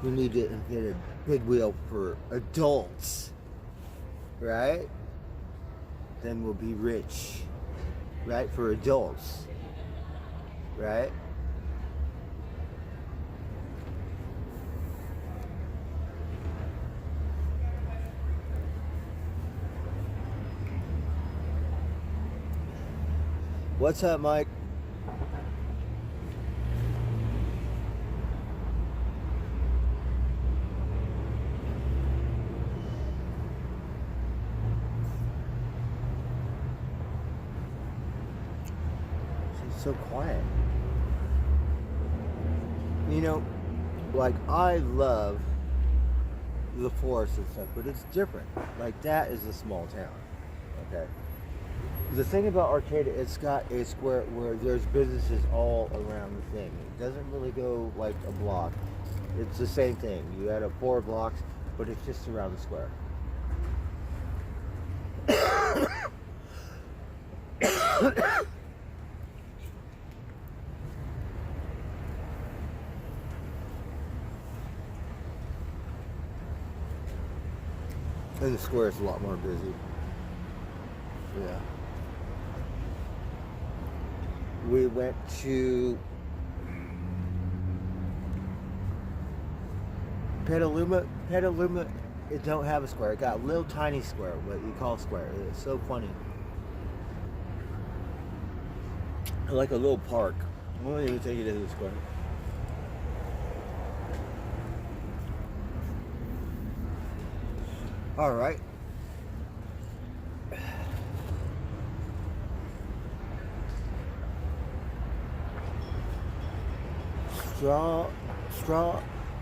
We need to get a big wheel for adults, right? Then we'll be rich, right? For adults, right? What's up, Mike? So quiet. You know, like I love the forest and stuff, but it's different. Like that is a small town. Okay. The thing about Arcata, it's got a square where there's businesses all around the thing. It doesn't really go like a block. It's the same thing. You add up 4 blocks, but it's just around the square. And the square is a lot more busy. Yeah. We went to Petaluma. Petaluma, it don't have a square. It got a little tiny square, what you call a square. It's so funny. Like a little park. I won't even take you to the square. All right.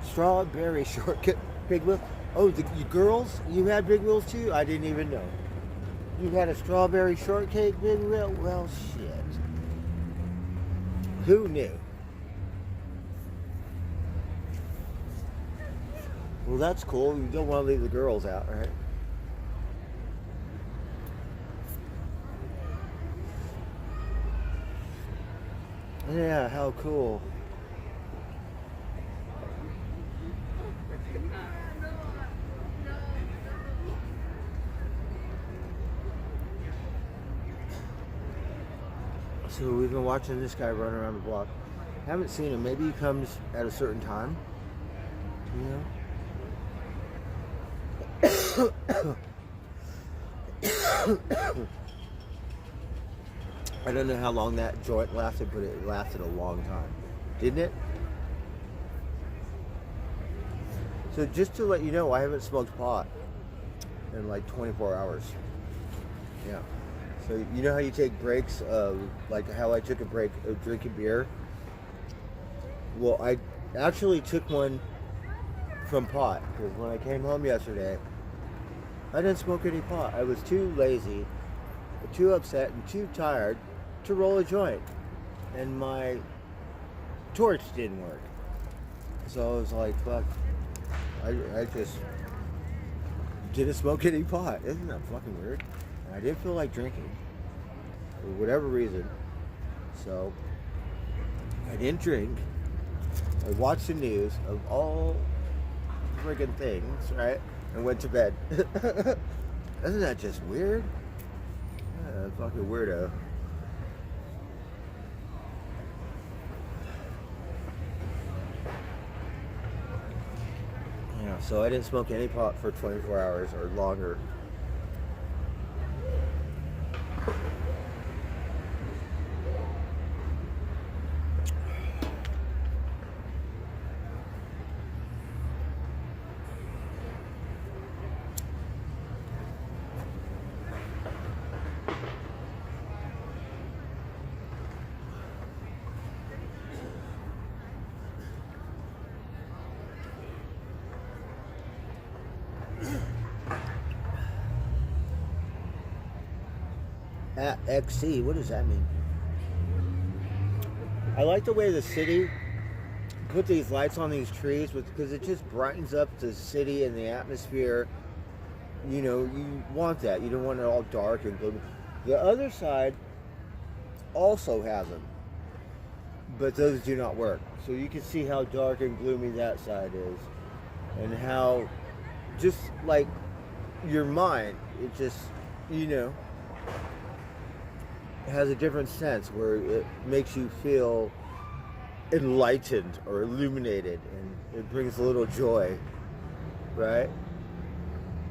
Strawberry shortcut. Big wheel. Oh, you girls, you had big wheels too? I didn't even know. You had a strawberry shortcake big wheel? Well, shit. Who knew? Well, that's cool. You don't want to leave the girls out, right? Yeah, how cool. So we've been watching this guy run around the block. Haven't seen him. Maybe he comes at a certain time. You know? I don't know how long that joint lasted, but it lasted a long time. Didn't it? So just to let you know, I haven't smoked pot in like 24 hours. Yeah. So you know how you take breaks, like how I took a break of drinking beer? Well, I actually took one from pot, because when I came home yesterday, I didn't smoke any pot. I was too lazy, too upset, and too tired to roll a joint. And my torch didn't work. So I was like, fuck, I just didn't smoke any pot. Isn't that fucking weird? And I didn't feel like drinking for whatever reason. So I didn't drink. I watched the news of all friggin' things, right? And went to bed. Isn't that just weird? Yeah, fucking weirdo. Yeah, so I didn't smoke any pot for 24 hours or longer. At XC, what does that mean? I like the way the city put these lights on these trees because it just brightens up the city and the atmosphere. You know, you want that. You don't want it all dark and gloomy. The other side also has them, but those do not work. So you can see how dark and gloomy that side is, and how just like your mind, it just, you know, has a different sense where it makes you feel enlightened or illuminated, and it brings a little joy, right?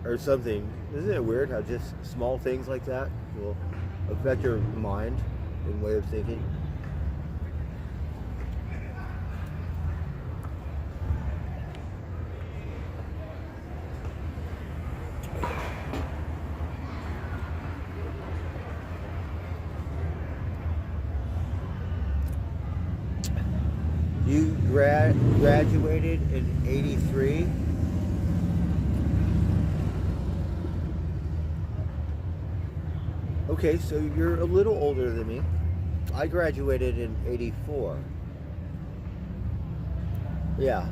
Or something. Isn't it weird how just small things like that will affect your mind and way of thinking? You graduated in '83. Okay, so you're a little older than me. I graduated in '84. Yeah.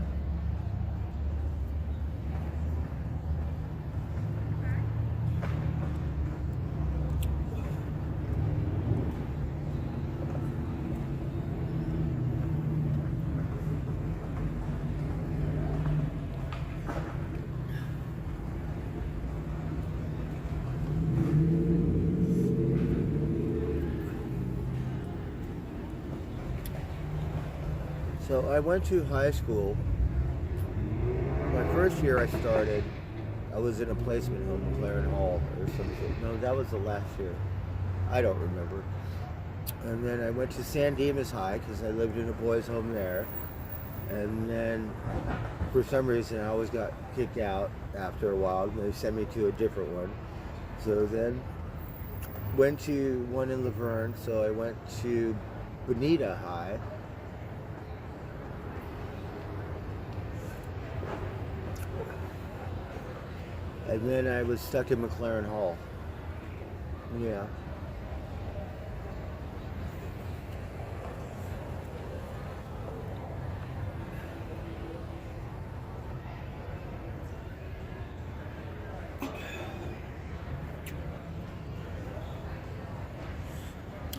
So I went to high school. My first year I was in a placement home, McLaren Hall or something. No, that was the last year. I don't remember. And then I went to San Dimas High because I lived in a boys' home there. And then for some reason I always got kicked out after a while. They sent me to a different one. So then went to one in Laverne. So I went to Bonita High. And then I was stuck in McLaren Hall. Yeah.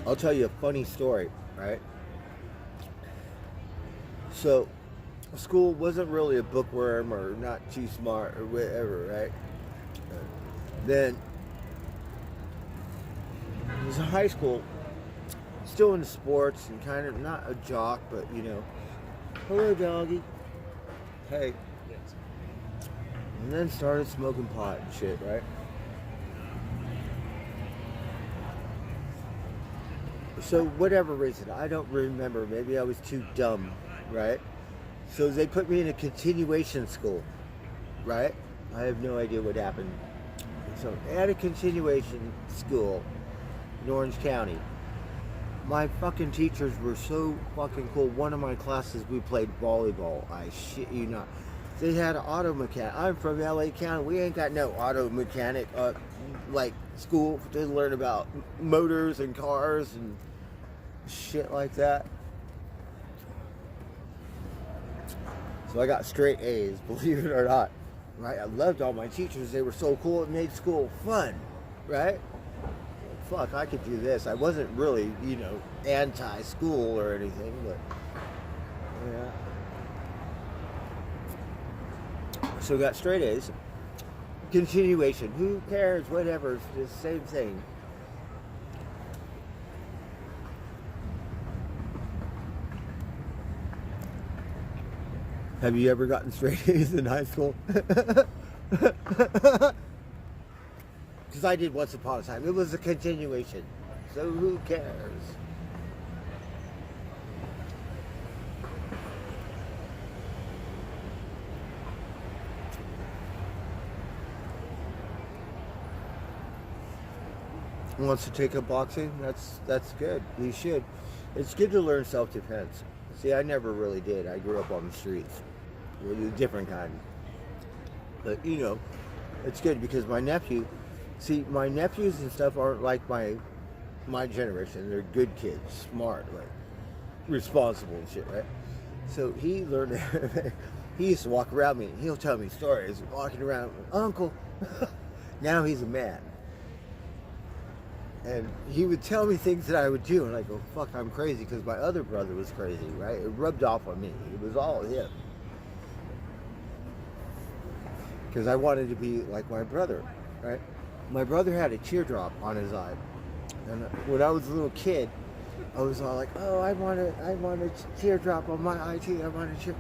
I'll tell you a funny story, right? So, school wasn't really a bookworm or not too smart or whatever, right? Then, it was in high school, still into sports and kind of not a jock, but you know, hello doggy, hey. And then started smoking pot and shit, right? So whatever reason, I don't remember. Maybe I was too dumb, right? So they put me in a continuation school, right? I have no idea what happened. So at a continuation school in Orange County, my fucking teachers were so fucking cool. One of my classes, we played volleyball. I shit you not. They had an auto mechanic. I'm from LA County. We ain't got no auto mechanic like school to learn about motors and cars and shit like that. So I got straight A's, believe it or not. Right? I loved all my teachers. They were so cool. It made school fun. Right? Fuck, I could do this. I wasn't really, you know, anti-school or anything, but yeah. So got straight A's. Continuation. Who cares? Whatever. It's the same thing. Have you ever gotten straight A's in high school? Because I did once upon a time. It was a continuation. So who cares? Wants to take up boxing? That's good. He should. It's good to learn self-defense. See, I never really did. I grew up on the streets. A different kind. But, you know, it's good because my nephew... See, my nephews and stuff aren't like my generation. They're good kids. Smart. Like, responsible and shit, right? So he learned... He used to walk around me. And he'll tell me stories. Walking around, Uncle. Now he's a man. And he would tell me things that I would do, and I go, fuck, I'm crazy, because my other brother was crazy, right? It rubbed off on me. It was all him. Because I wanted to be like my brother, right? My brother had a teardrop on his eye. And when I was a little kid, I was all like, oh, I want a teardrop on my eye too. I want a tear.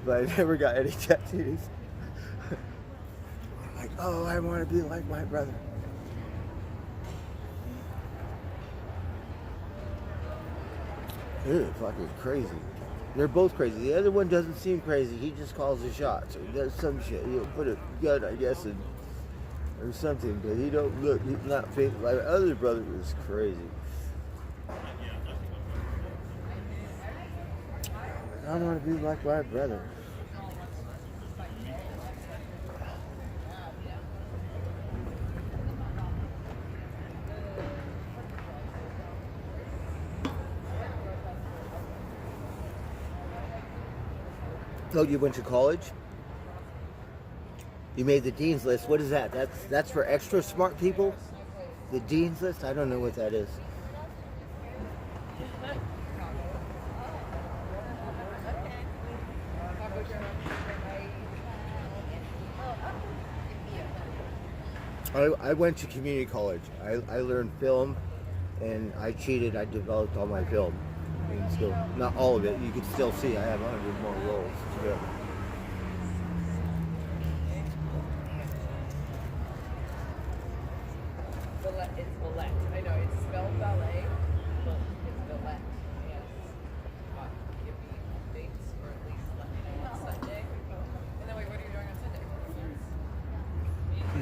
But I never got any tattoos. Like, oh, I want to be like my brother. Ew, fucking crazy. They're both crazy. The other one doesn't seem crazy. He just calls the shots. Or he does some shit. He'll put a gun, I guess, or something. But he don't look. He's not fake. My other brother was crazy. I want to be like my brother. Oh, you went to college? You made the Dean's List. What is that? That's for extra smart people? The Dean's List? I don't know what that is. I went to community college. I learned film, and I cheated. I developed all my film. And still, not all of it. You can still see I have 100 more rolls to go. It's Villette. I know it's spelled ballet, but it's Villette. Yes. Give me updates, or at least let me know on Sunday. And then wait, what are you doing on Sunday?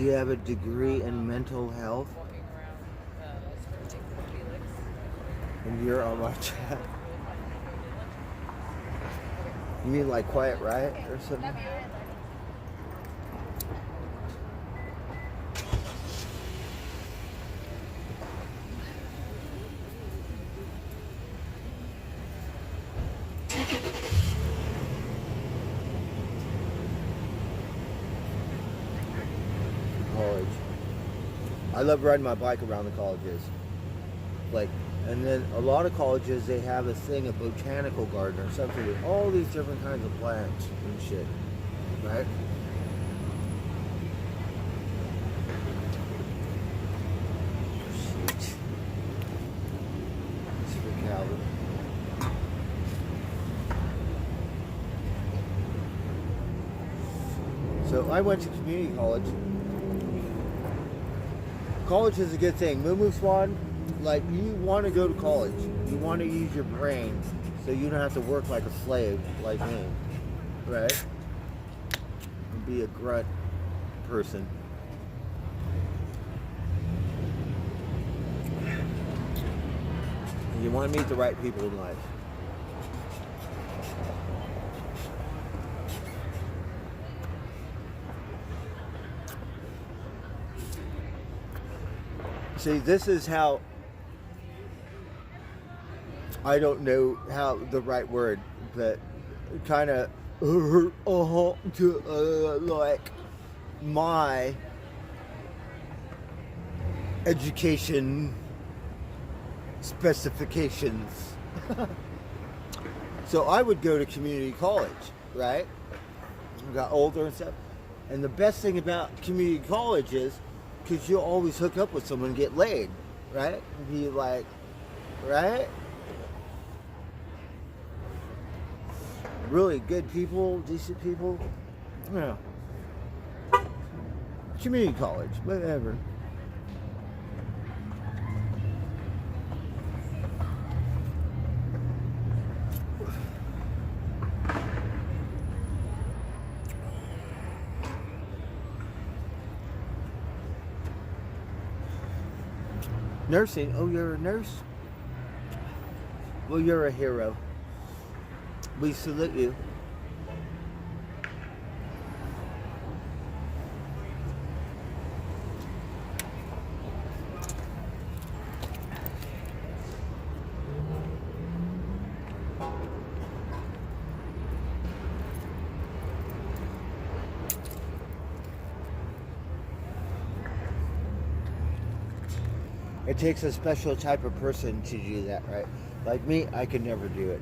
You have a degree in mental health, Walking around, screaming for Felix. and you're on my chat. You mean like Quiet Riot or something? College. I love riding my bike around the colleges. Like, and then a lot of colleges, they have a thing, a botanical garden or something with all these different kinds of plants and shit, right? Shit. Let's freak out. I went to community college. College is a good thing. Moo Swan, like, you want to go to college. You want to use your brain so you don't have to work like a slave like me, right? And be a grunt person. And you want to meet the right people in life. See, this is how, I don't know how the right word, but kind of like my education specifications. So I would go to community college, right? I got older and stuff. And the best thing about community college is, because you'll always hook up with someone and get laid, right? And be like, right? Really good people, decent people. Yeah. Community college, whatever. Nursing? Oh, you're a nurse? Well, you're a hero. We salute you. It takes a special type of person to do that, right? Like me, I could never do it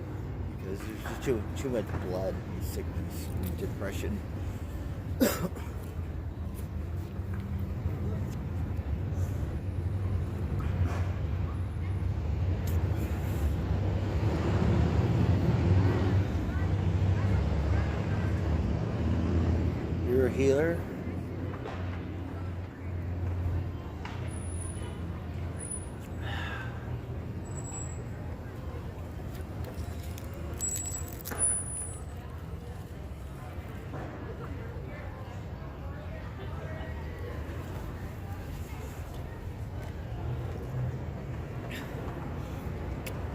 because there's just too much blood and sickness and depression. You're a healer?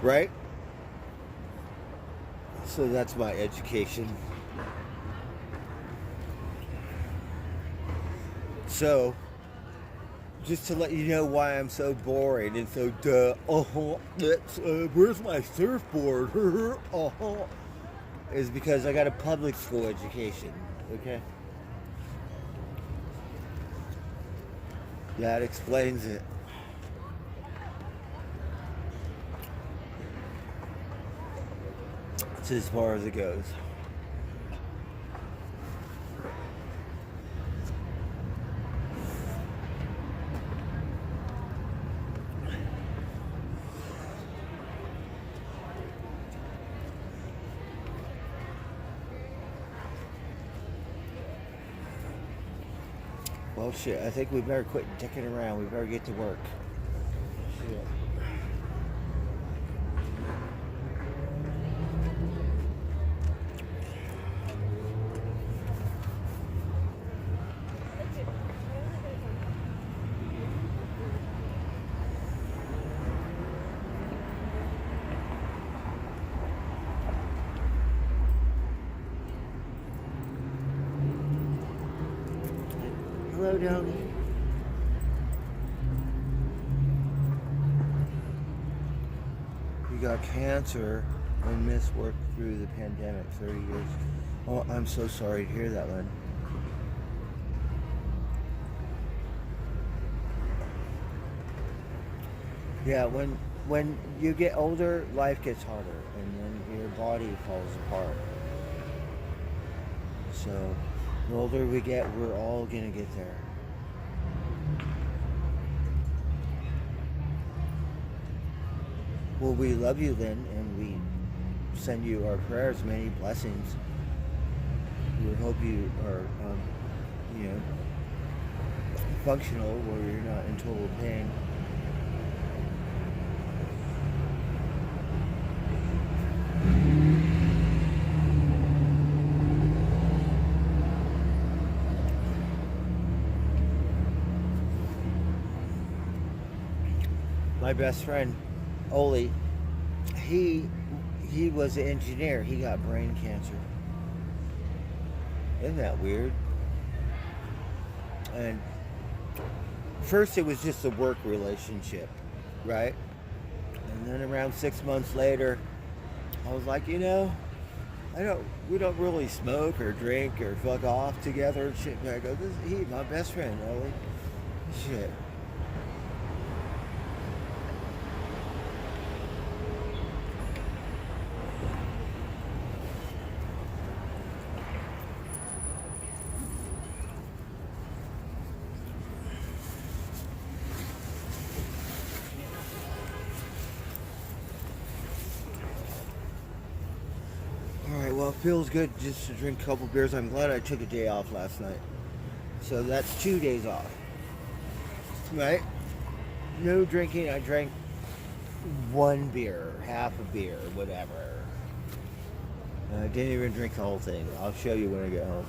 Right? So that's my education. So, just to let you know why I'm so boring and so where's my surfboard? Is because I got a public school education, okay? That explains it. It's as far as it goes. Well, shit, I think we better quit dicking around. We better get to work. Shit. Hello, Doggy. You got cancer and missed work through the pandemic, 30 years. Oh, I'm so sorry to hear that, Lynn. Yeah, when you get older, life gets harder, and then your body falls apart. So, the older we get, we're all gonna get there. Well, we love you, Lynn, and we send you our prayers, many blessings. We hope you are you know, functional where you're not in total pain. My best friend, Oli, he was an engineer. He got brain cancer. Isn't that weird? And first it was just a work relationship, right? And then around 6 months later, I was like, we don't really smoke or drink or fuck off together and shit. And I go, he's my best friend, Oli. Shit. Alright, well, it feels good just to drink a couple beers. I'm glad I took a day off last night. So that's 2 days off. Right? No drinking. I drank one beer, half a beer, whatever. I didn't even drink the whole thing. I'll show you when I get home.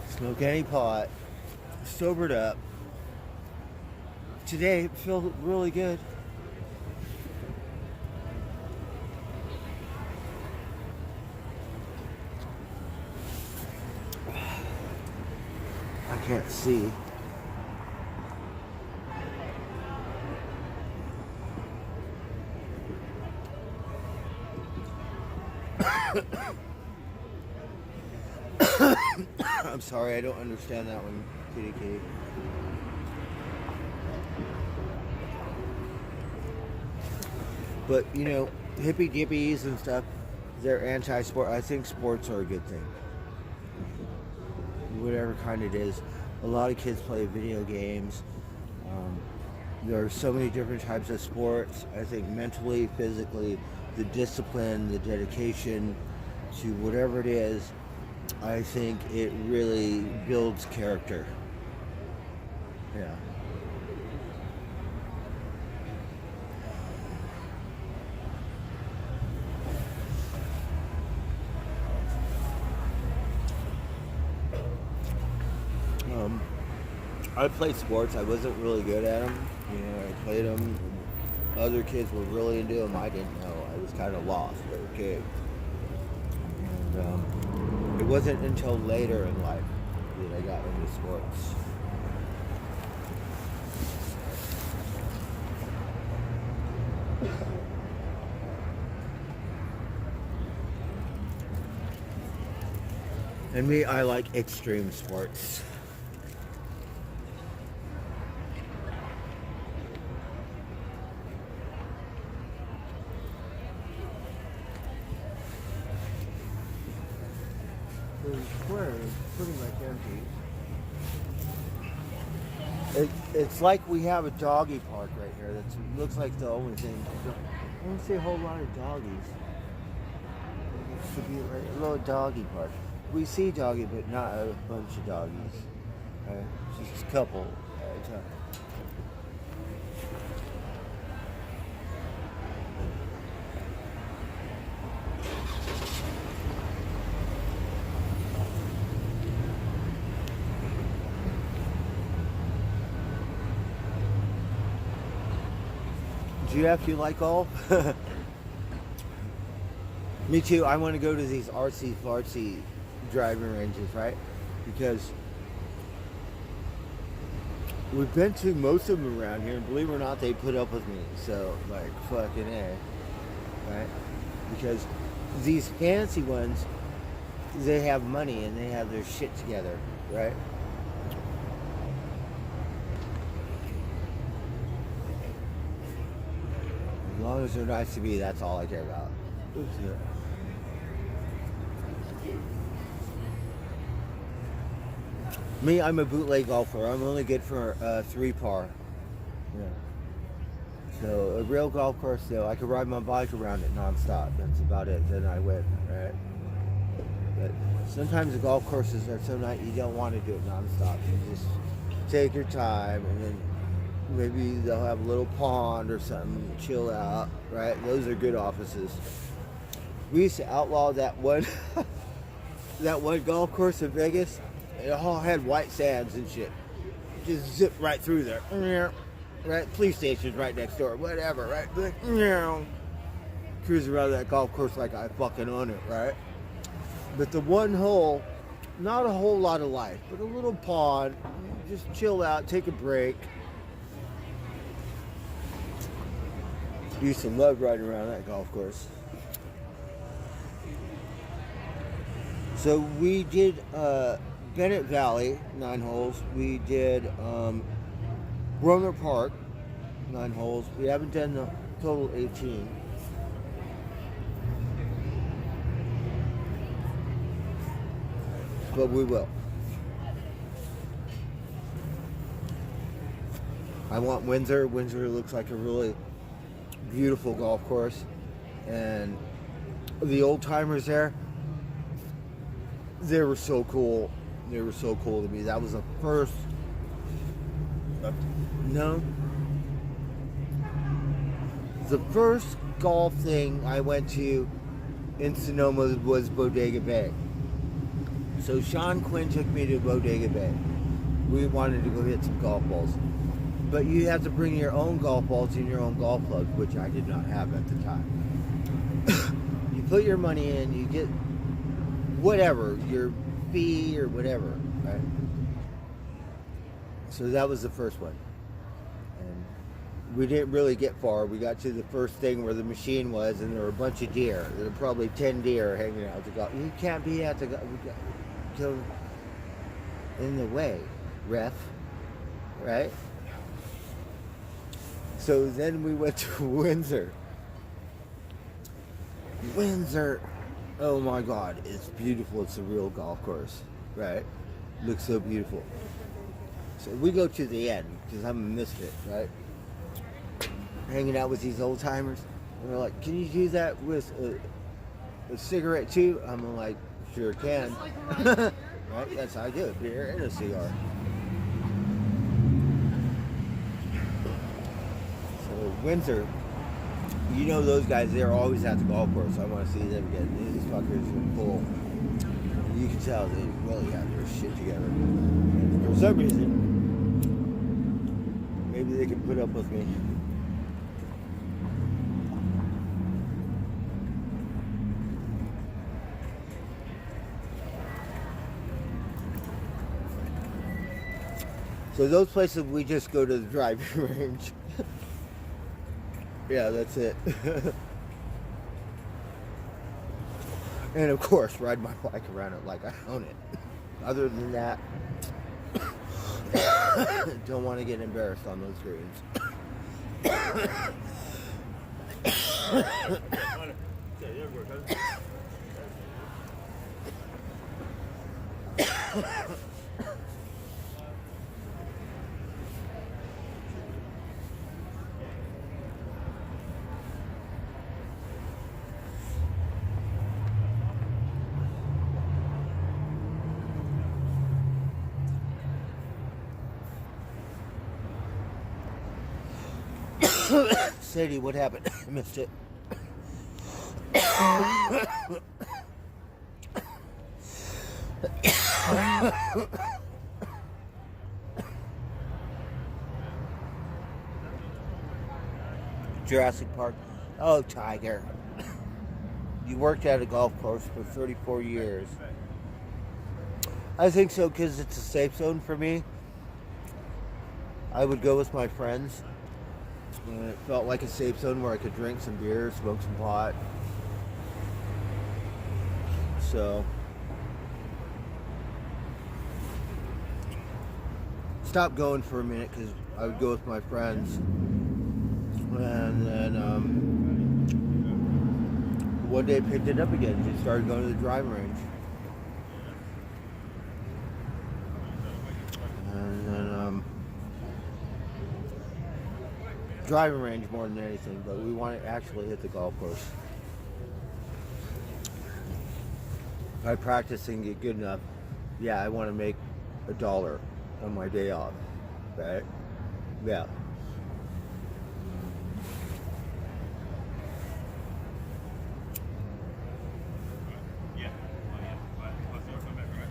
Smoke any pot. Sobered up. Today, feel really good. I can't see. I'm sorry, I don't understand that one, kitty kitty. But, hippie dippies and stuff, they're anti-sport. I think sports are a good thing. Whatever kind it is. A lot of kids play video games. There are so many different types of sports. I think mentally, physically, the discipline, the dedication to whatever it is, I think it really builds character. Yeah. I played sports. I wasn't really good at them. I played them. Other kids were really into them. I didn't know. I was kind of lost as a kid. And it wasn't until later in life that I got into sports. And me, I like extreme sports. The square is pretty much empty. It's like we have a doggy park right here. That looks like the only thing. I don't see a whole lot of doggies. It should be a little doggy park. We see doggy, but not a bunch of doggies. Just a couple at a time. Jeff, you like golf? Me too. I want to go to these artsy-fartsy driving ranges, right? Because we've been to most of them around here, and believe it or not, they put up with me. So, like, fucking A. Right? Because these fancy ones, they have money and they have their shit together, right? As long as they're nice to me, that's all I care about. Oops, yeah. Me, I'm a bootleg golfer. I'm only good for 3 par. Yeah. So a real golf course, though, I could ride my bike around it nonstop. That's about it. Then I win, right? But sometimes the golf courses are so nice you don't want to do it nonstop. You just take your time, and then maybe they'll have a little pond or something, chill out, right? Those are good offices. We used to outlaw that one that one golf course in Vegas. It all had white sands and shit. Just zip right through there. Right? Police station's right next door, whatever, right? Cruise around that golf course like I fucking own it, right? But the one hole, not a whole lot of life, but a little pond. Just chill out, take a break. Used to love riding around that golf course. So we did Bennett Valley, 9 holes. We did Romer Park, 9 holes. We haven't done the total 18. But we will. I want Windsor. Windsor looks like a really beautiful golf course. And the old timers there, they were so cool. They were so cool to me. That was the first. No. The first golf thing I went to in Sonoma was Bodega Bay. So Sean Quinn took me to Bodega Bay. We wanted to go hit some golf balls. But you have to bring your own golf balls and your own golf clubs, which I did not have at the time. You put your money in, you get whatever, your fee or whatever, right? So that was the first one. And we didn't really get far. We got to the first thing where the machine was, and there were a bunch of deer. There were probably 10 deer hanging out at the golf. You can't be at the golf. So in the way, ref, right? So then we went to Windsor. Windsor, oh my God, it's beautiful. It's a real golf course, right? Looks so beautiful. So we go to the end because I'm a misfit, right? Hanging out with these old timers, and they're like, "Can you do that with a cigarette too?" I'm like, "Sure can." Right? That's how I do it. Beer and a cigar. So Windsor, you know those guys, they're always at the golf course. I want to see them again. These fuckers are cool. You can tell they really got their shit together. And for some reason, maybe they can put up with me. So those places we just go to the driving range. Yeah, that's it. And of course, ride my bike around it like I own it. Other than that, don't want to get embarrassed on those greens. Sadie, what happened? I missed it. Jurassic Park. Oh, Tiger. You worked at a golf course for 34 years. I think so because it's a safe zone for me. I would go with my friends. And it felt like a safe zone where I could drink some beer, smoke some pot. So, stopped going for a minute because I would go with my friends. And then one day picked it up again. Just started going to the driving range. And then driving range more than anything, but we want to actually hit the golf course. if I practice and get good enough, yeah, I want to make $1 on my day off, right? Yeah. Yeah. Oh, yeah. But let's never come back, right?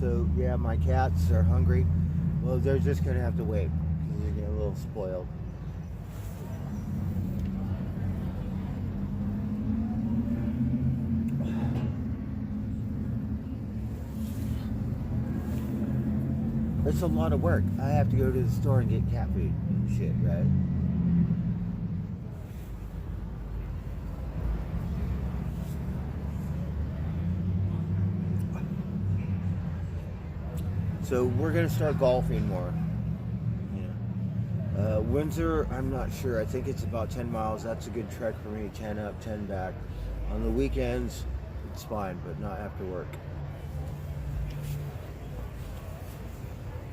So yeah, my cats are hungry. Well, they're just gonna have to wait because they're getting a little spoiled. It's a lot of work. I have to go to the store and get cat food and shit, right? So we're gonna start golfing more. Yeah. Windsor, I'm not sure. I think it's about 10 miles. That's a good trek for me. 10 up, 10 back. On the weekends, it's fine, but not after work.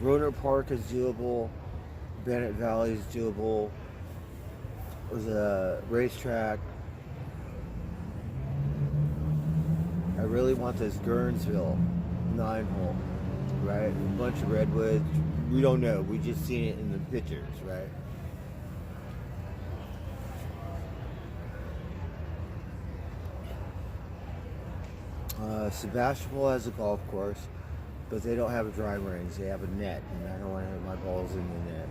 Rohnert Park is doable. Bennett Valley is doable. The racetrack. I really want this Guernsville 9-hole, right? A bunch of redwoods. We don't know. We just seen it in the pictures, right? Sebastopol has a golf course, but they don't have a driving range. They have a net, and I don't want to have my balls in the net.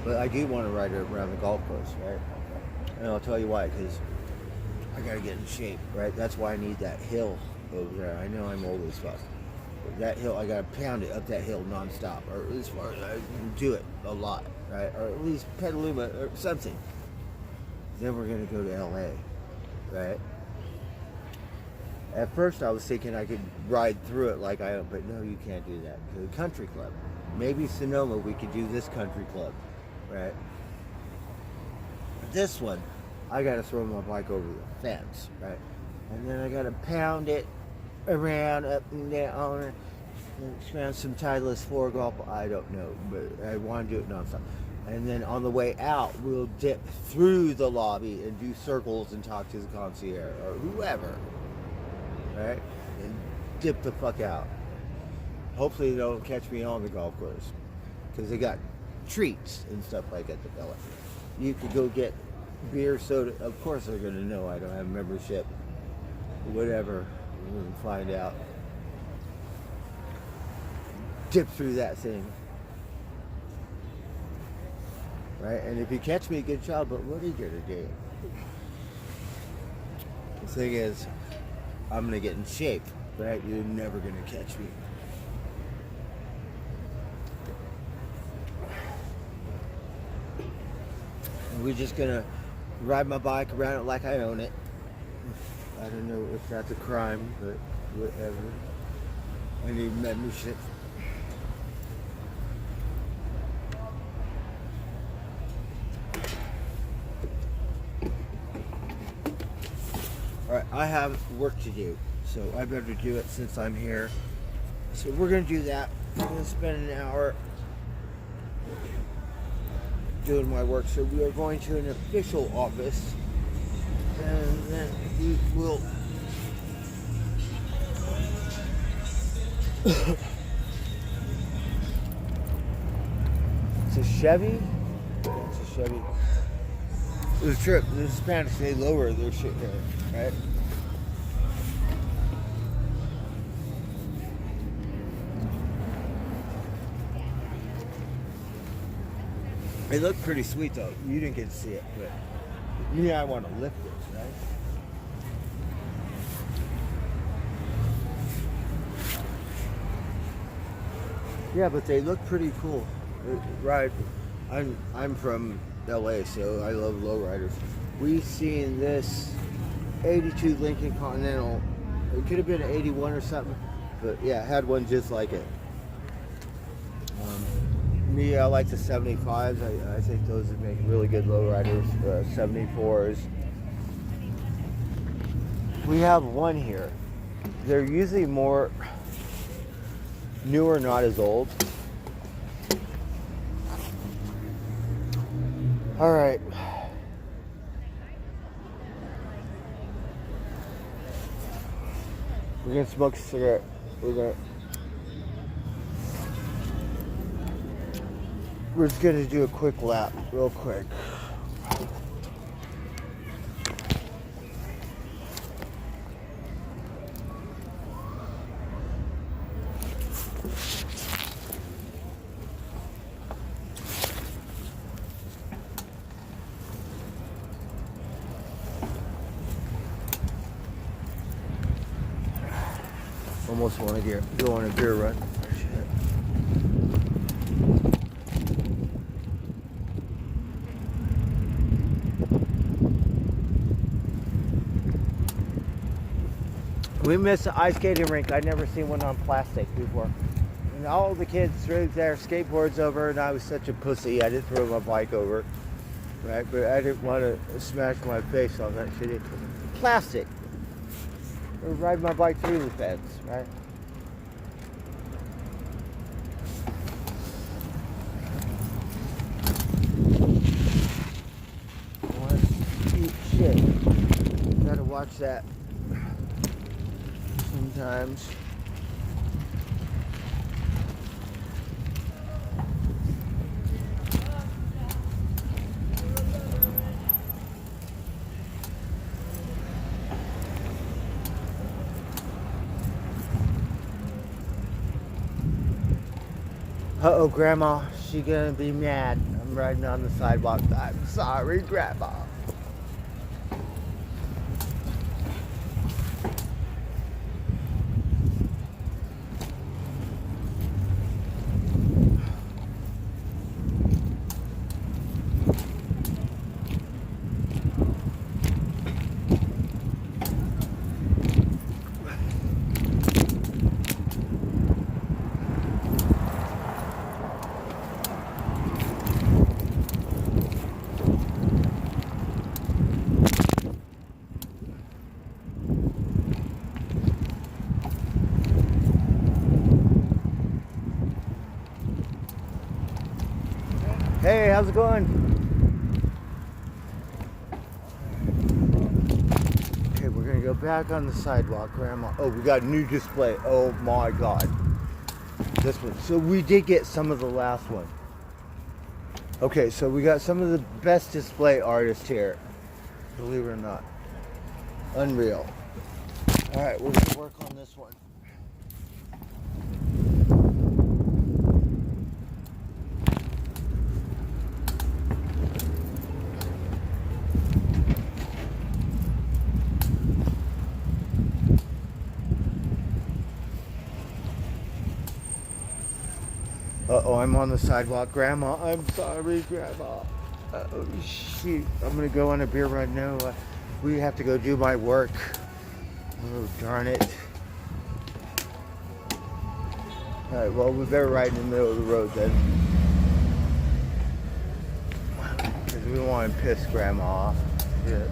But I do want to ride around the golf course, right? And I'll tell you why, because I got to get in shape, right? That's why I need that hill over there. I know I'm old as fuck. But that hill, I got to pound it up that hill nonstop, or as far as I can do it a lot, right? Or at least Petaluma or something. Then we're going to go to LA, right? At first I was thinking I could ride through it like I am, but no, you can't do that. The country club. Maybe Sonoma, we could do this country club, right? This one, I got to throw my bike over the fence, right? And then I got to pound it around, up and down, and around some Titleist 4 golf. I don't know, but I want to do it nonstop. And then on the way out, we'll dip through the lobby and do circles and talk to the concierge or whoever, right? And dip the fuck out. Hopefully they don't catch me on the golf course, because they got treats and stuff like at the Bella. You could go get beer, soda. Of course they're going to know I don't have membership. Whatever. We'll find out. Dip through that thing. Right? And if you catch me, good job, but what are you going to do? The thing is, I'm going to get in shape, right? You're never going to catch me. And we're just going to ride my bike around it like I own it. I don't know if that's a crime, but whatever. I need membership. Alright, I have work to do, so I better do it since I'm here. So we're going to do that. I'm going to spend an hour doing my work. So we are going to an official office, and then we will it's a Chevy. It's a Chevy. The trip, the Hispanics, they lower their shit there, right? It looked pretty sweet though. You didn't get to see it, but yeah, I want to lift this, right? Yeah, but they look pretty cool. Right. I'm from LA, so I love lowriders. We seen this 82 Lincoln Continental. It could have been an 81 or something, but yeah, I had one just like it. Me, I like the 75s. I think those would make really good lowriders. 74s. We have one here. They're usually more newer, not as old. All right. We're gonna smoke a cigarette. We're just gonna do a quick lap, real quick. Almost want to go on a beer run. Shit. We missed the ice skating rink. I'd never seen one on plastic before. And all the kids threw their skateboards over, and I was such a pussy. I didn't throw my bike over, right? But I didn't want to smash my face on that shit. Plastic. Or ride my bike through the fence, right? Eat shit. Gotta watch that sometimes. Uh-oh, Grandma, she gonna be mad. I'm riding on the sidewalk. I'm sorry, Grandma. Hey, how's it going? Okay, we're gonna go back on the sidewalk, Grandma. Oh, we got a new display. Oh my God. This one. So we did get some of the last one. Okay, so we got some of the best display artists here. Believe it or not. Unreal. All right, we're gonna work on this one. Uh-oh, I'm on the sidewalk. Grandma, I'm sorry, Grandma. Oh, shoot. I'm going to go on a beer run now. We have to go do my work. Oh, darn it. Alright, well, we better ride in the middle of the road then. Because we want to piss Grandma off. Yeah.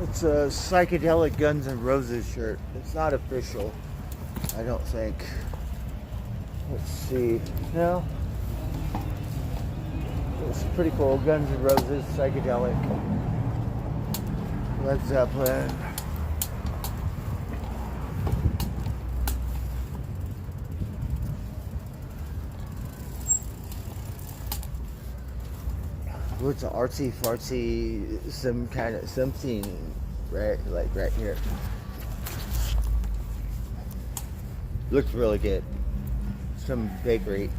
It's a psychedelic Guns N' Roses shirt. It's not official, I don't think. Let's see. No. It's pretty cool. Guns N' Roses, psychedelic. Led Zeppelin. What's an artsy fartsy, some kind of something, right? Like right here. Looks really good. Some bakery.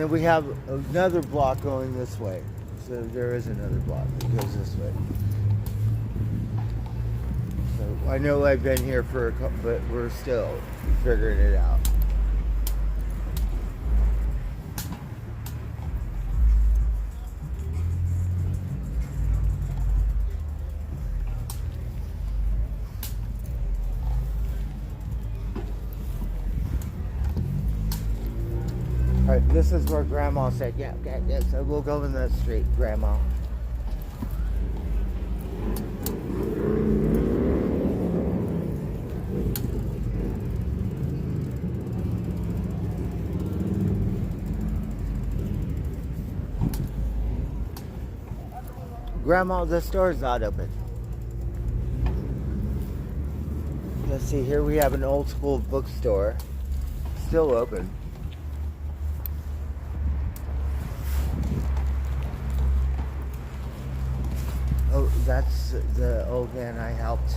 then we have another block going this way. So there is another block that goes this way. So I know I've been here for a couple, but we're still figuring it out. Alright, this is where Grandma said, yeah, so we'll go in the street, Grandma. Grandma, the store's not open. Let's see, here we have an old school bookstore. Still open. Oh, that's the old man I helped.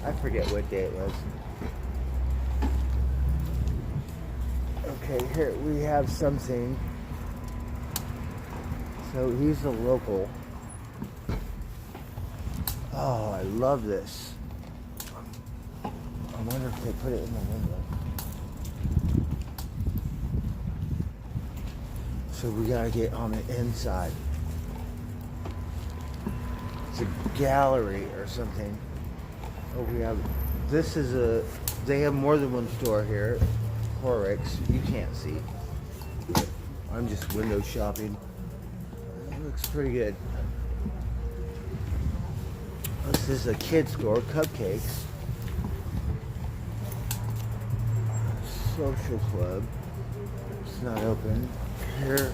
I forget what day it was. Okay, here we have something. So he's a local. Oh, I love this. I wonder if they put it in the window. So we gotta get on the inside. It's a gallery or something. Oh, we have, this is they have more than one store here. Horrocks, you can't see. I'm just window shopping. It looks pretty good. This is a kid's store, cupcakes. Social club. It's not open. Here,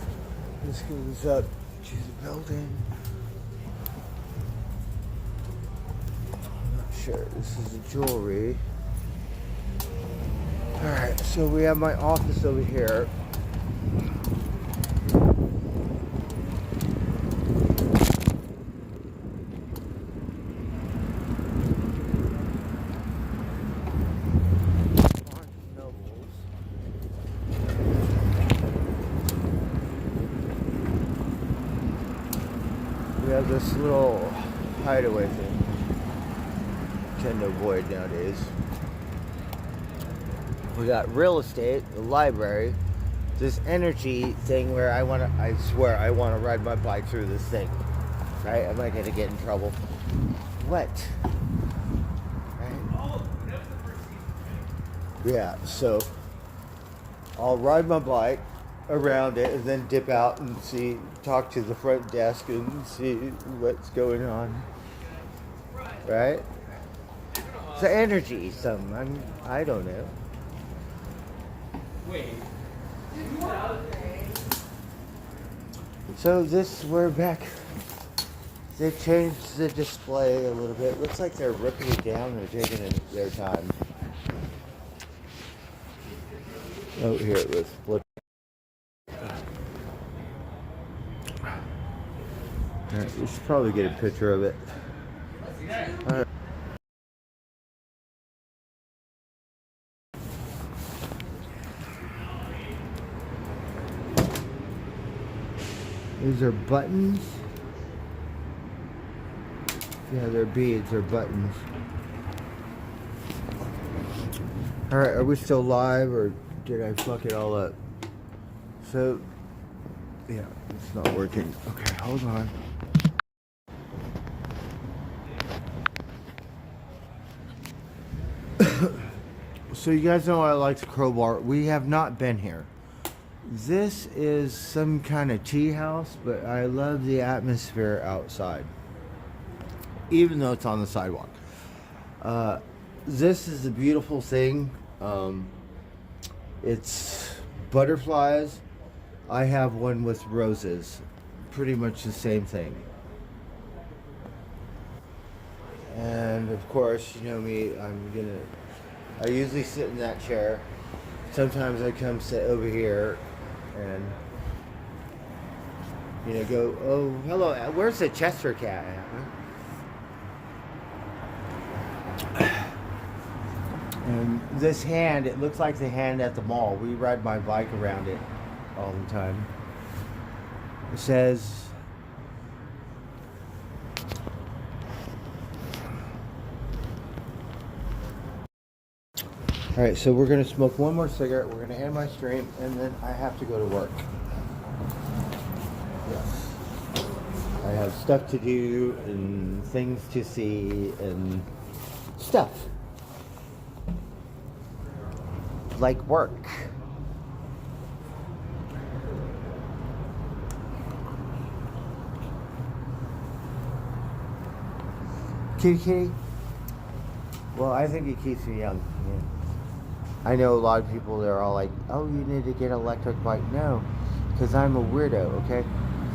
this goes up to the building. I'm not sure. This is a jewelry. Alright, so we have my office over here. We have this little hideaway thing. Tend to avoid nowadays. We got real estate, the library, this energy thing where I swear I want to ride my bike through this thing. Right? I'm not going to get in trouble. What? Right? Yeah, so I'll ride my bike around it and then dip out and talk to the front desk and see what's going on. Right? It's energy, I don't know. Wait. So we're back. They changed the display a little bit. Looks like they're ripping it down. They're taking their time. Oh, here it was. Flip. Alright, we should probably get a picture of it. Alright. These are buttons. Yeah, they're beads or buttons. Alright, are we still live or did I fuck it all up? So, yeah, it's not working. Okay, hold on. So you guys know I like the Crowbar. We have not been here. This is some kind of tea house, but I love the atmosphere outside, even though it's on the sidewalk. This is a beautiful thing. It's butterflies. I have one with roses. Pretty much the same thing. And of course, you know me, I usually sit in that chair. Sometimes I come sit over here and, go, oh, hello, where's the Chester cat at? And this hand, it looks like the hand at the mall. We ride my bike around it. all the time. It says, all right, so we're gonna smoke one more cigarette. We're gonna end my stream, and then I have to go to work. Yes, I have stuff to do and things to see and stuff like work. Kitty kitty. Well, I think it keeps me young. Yeah. I know a lot of people, they're all like, oh, you need to get an electric bike. No, because I'm a weirdo, okay?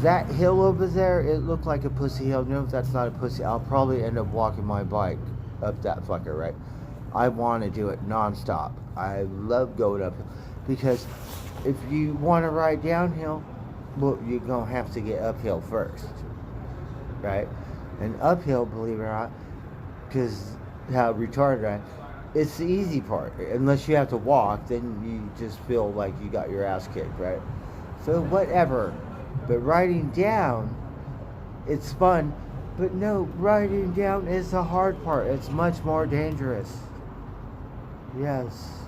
That hill over there, it looked like a pussy hill. No, if that's not a pussy, I'll probably end up walking my bike up that fucker, right? I want to do it nonstop. I love going uphill. Because if you want to ride downhill, well, you're going to have to get uphill first, right? And uphill, believe it or not, because how retarded I am, it's the easy part. Unless you have to walk, then you just feel like you got your ass kicked, right? So whatever. But riding down, it's fun. But no, riding down is the hard part. It's much more dangerous. Yes.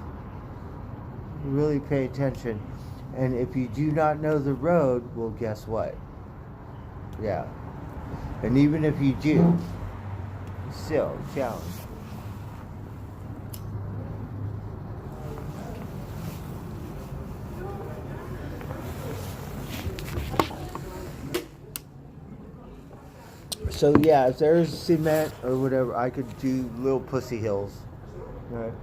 You really pay attention. And if you do not know the road, well, guess what? Yeah. And even if you do, still, challenge. So yeah, if there's cement or whatever, I could do little pussy hills. Right.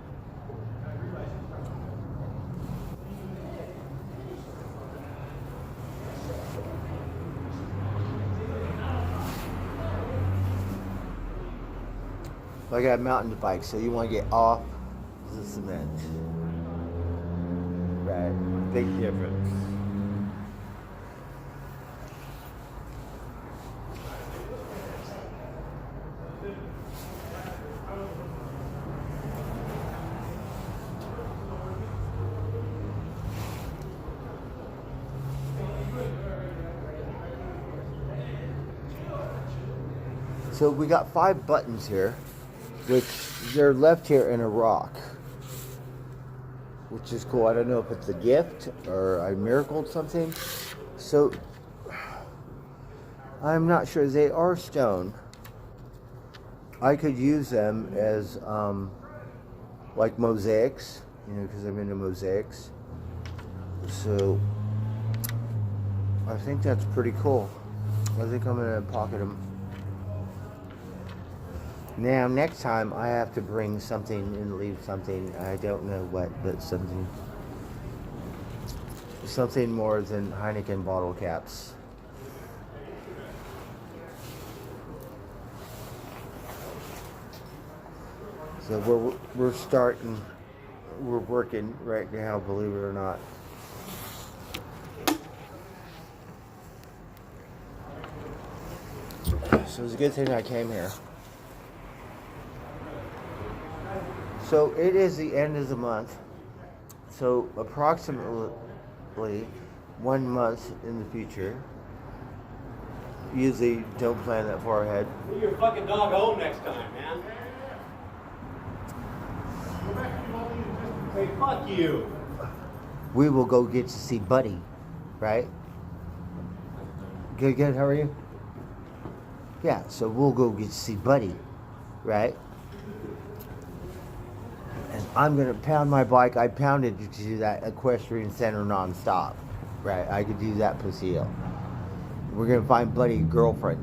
I got a mountain bike, so you want to get off the cement. Right. Big difference. So we got 5 buttons here, which they're left here in a rock, which is cool. I don't know if it's a gift or I miracled something. So I'm not sure. They are stone. I could use them as like mosaics, you know, because I'm into mosaics. So I think that's pretty cool. I think I'm gonna pocket them. Now, next time I have to bring something and leave something. I don't know what, but something more than Heineken bottle caps. So we're starting. We're working right now, believe it or not. So it's a good thing I came here. So it is the end of the month. So approximately 1 month in the future. Usually don't plan that far ahead. Leave your fucking dog home next time, man. Hey, fuck you. We will go get to see Buddy, right? Good, how are you? Yeah, so we'll go get to see Buddy, right? And I'm gonna pound my bike. I pounded to do that equestrian center nonstop, right? I could do that pussy hill. We're gonna find Buddy a girlfriend,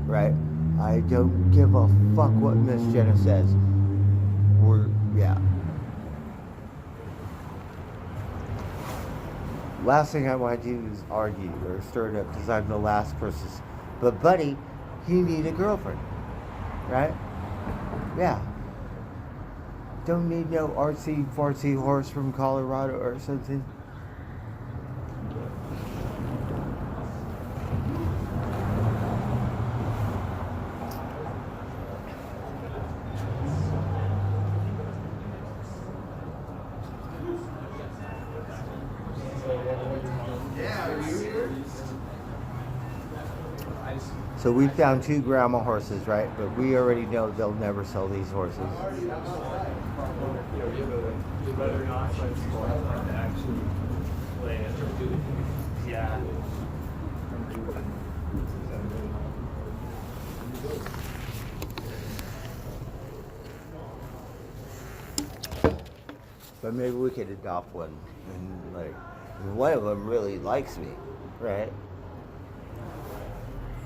right? I don't give a fuck what Miss Jenna says. Yeah. Last thing I want to do is argue or stir it up because I'm the last person. But Buddy, he need a girlfriend, right? Yeah. Don't need no artsy fartsy horse from Colorado or something. So we found 2 grandma horses, right? But we already know they'll never sell these horses. You better not find people like to actually play it or do it. Yeah. But maybe we could adopt one, and like one of them really likes me, right?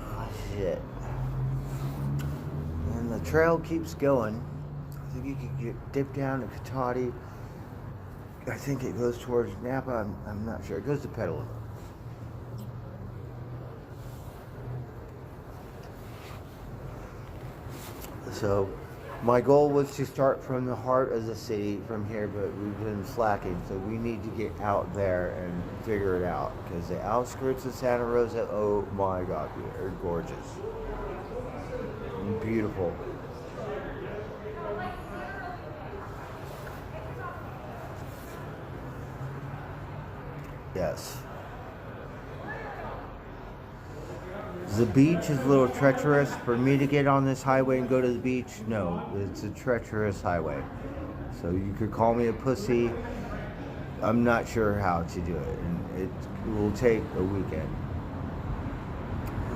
Oh shit! And the trail keeps going. I think you could dip down to Katati. I think it goes towards Napa. I'm not sure. It goes to Petaluma. So my goal was to start from the heart of the city from here, but we've been slacking. So we need to get out there and figure it out, because the outskirts of Santa Rosa, oh my God, they're gorgeous and beautiful. Yes. The beach is a little treacherous. For me to get on this highway and go to the beach, no, it's a treacherous highway. So you could call me a pussy. I'm not sure how to do it, and it will take a weekend.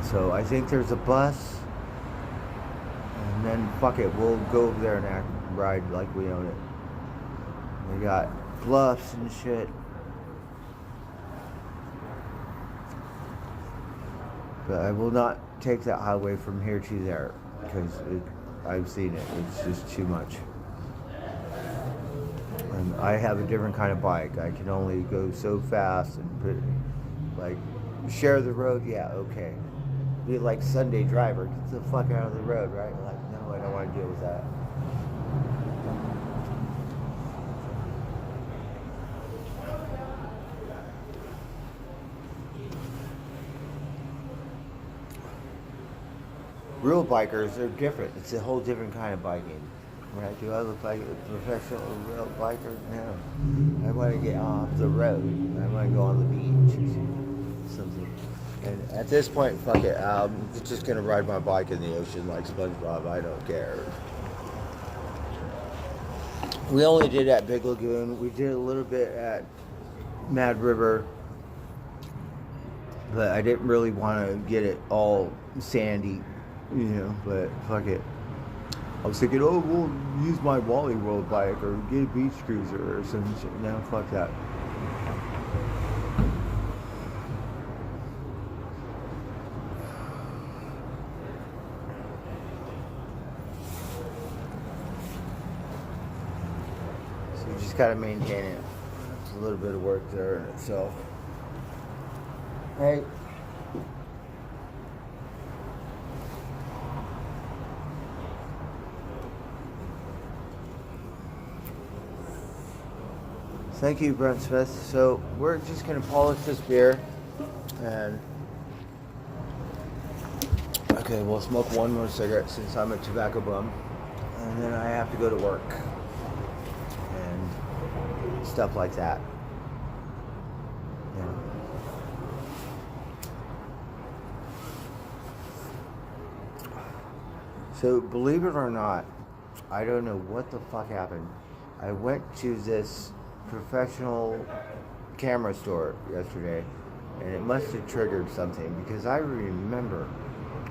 So I think there's a bus, and then fuck it, we'll go over there and ride like we own it. We got bluffs and shit. But I will not take that highway from here to there, because I've seen it. It's just too much. And I have a different kind of bike. I can only go so fast and like share the road. Yeah, okay. Be like Sunday driver. Get the fuck out of the road, right? Like, no, I don't want to deal with that. Real bikers are different. It's a whole different kind of biking. Right? Do I look like a professional real biker? No. I want to get off the road. I want to go on the beach or something. And at this point, fuck it. I'm just going to ride my bike in the ocean like SpongeBob. I don't care. We only did at Big Lagoon. We did a little bit at Mad River. But I didn't really want to get it all sandy. You know, but fuck it. I was thinking, oh, we'll use my Wally World bike or get a beach cruiser or some shit. No, fuck that. So you just gotta maintain it. It's a little bit of work there in itself. Hey. Thank you, Brent Smith. So we're just gonna polish this beer, and okay, we'll smoke one more cigarette since I'm a tobacco bum, and then I have to go to work and stuff like that. Yeah. So believe it or not, I don't know what the fuck happened. I went to this professional camera store yesterday, and it must have triggered something, because I remember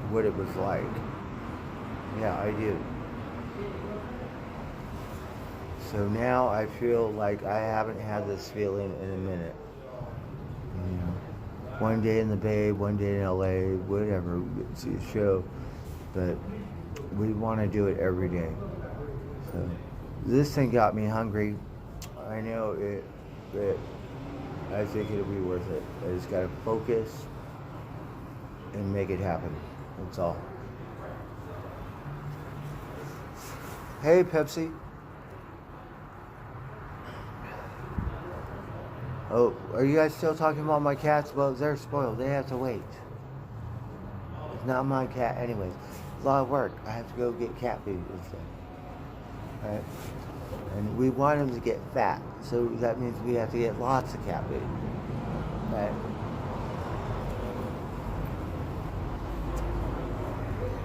what it was like. Yeah, I do. So now I feel like I haven't had this feeling in a minute. You know, one day in the Bay, one day in LA, whatever, we get to see a show, but we want to do it every day. So this thing got me hungry. I know it, but I think it'll be worth it. I just gotta focus and make it happen. That's all. Hey, Pepsi. Oh, are you guys still talking about my cats? Well, they're spoiled. They have to wait. It's not my cat anyways. It's a lot of work. I have to go get cat food and stuff. Alright? And we want them to get fat, so that means we have to get lots of cat food. Right?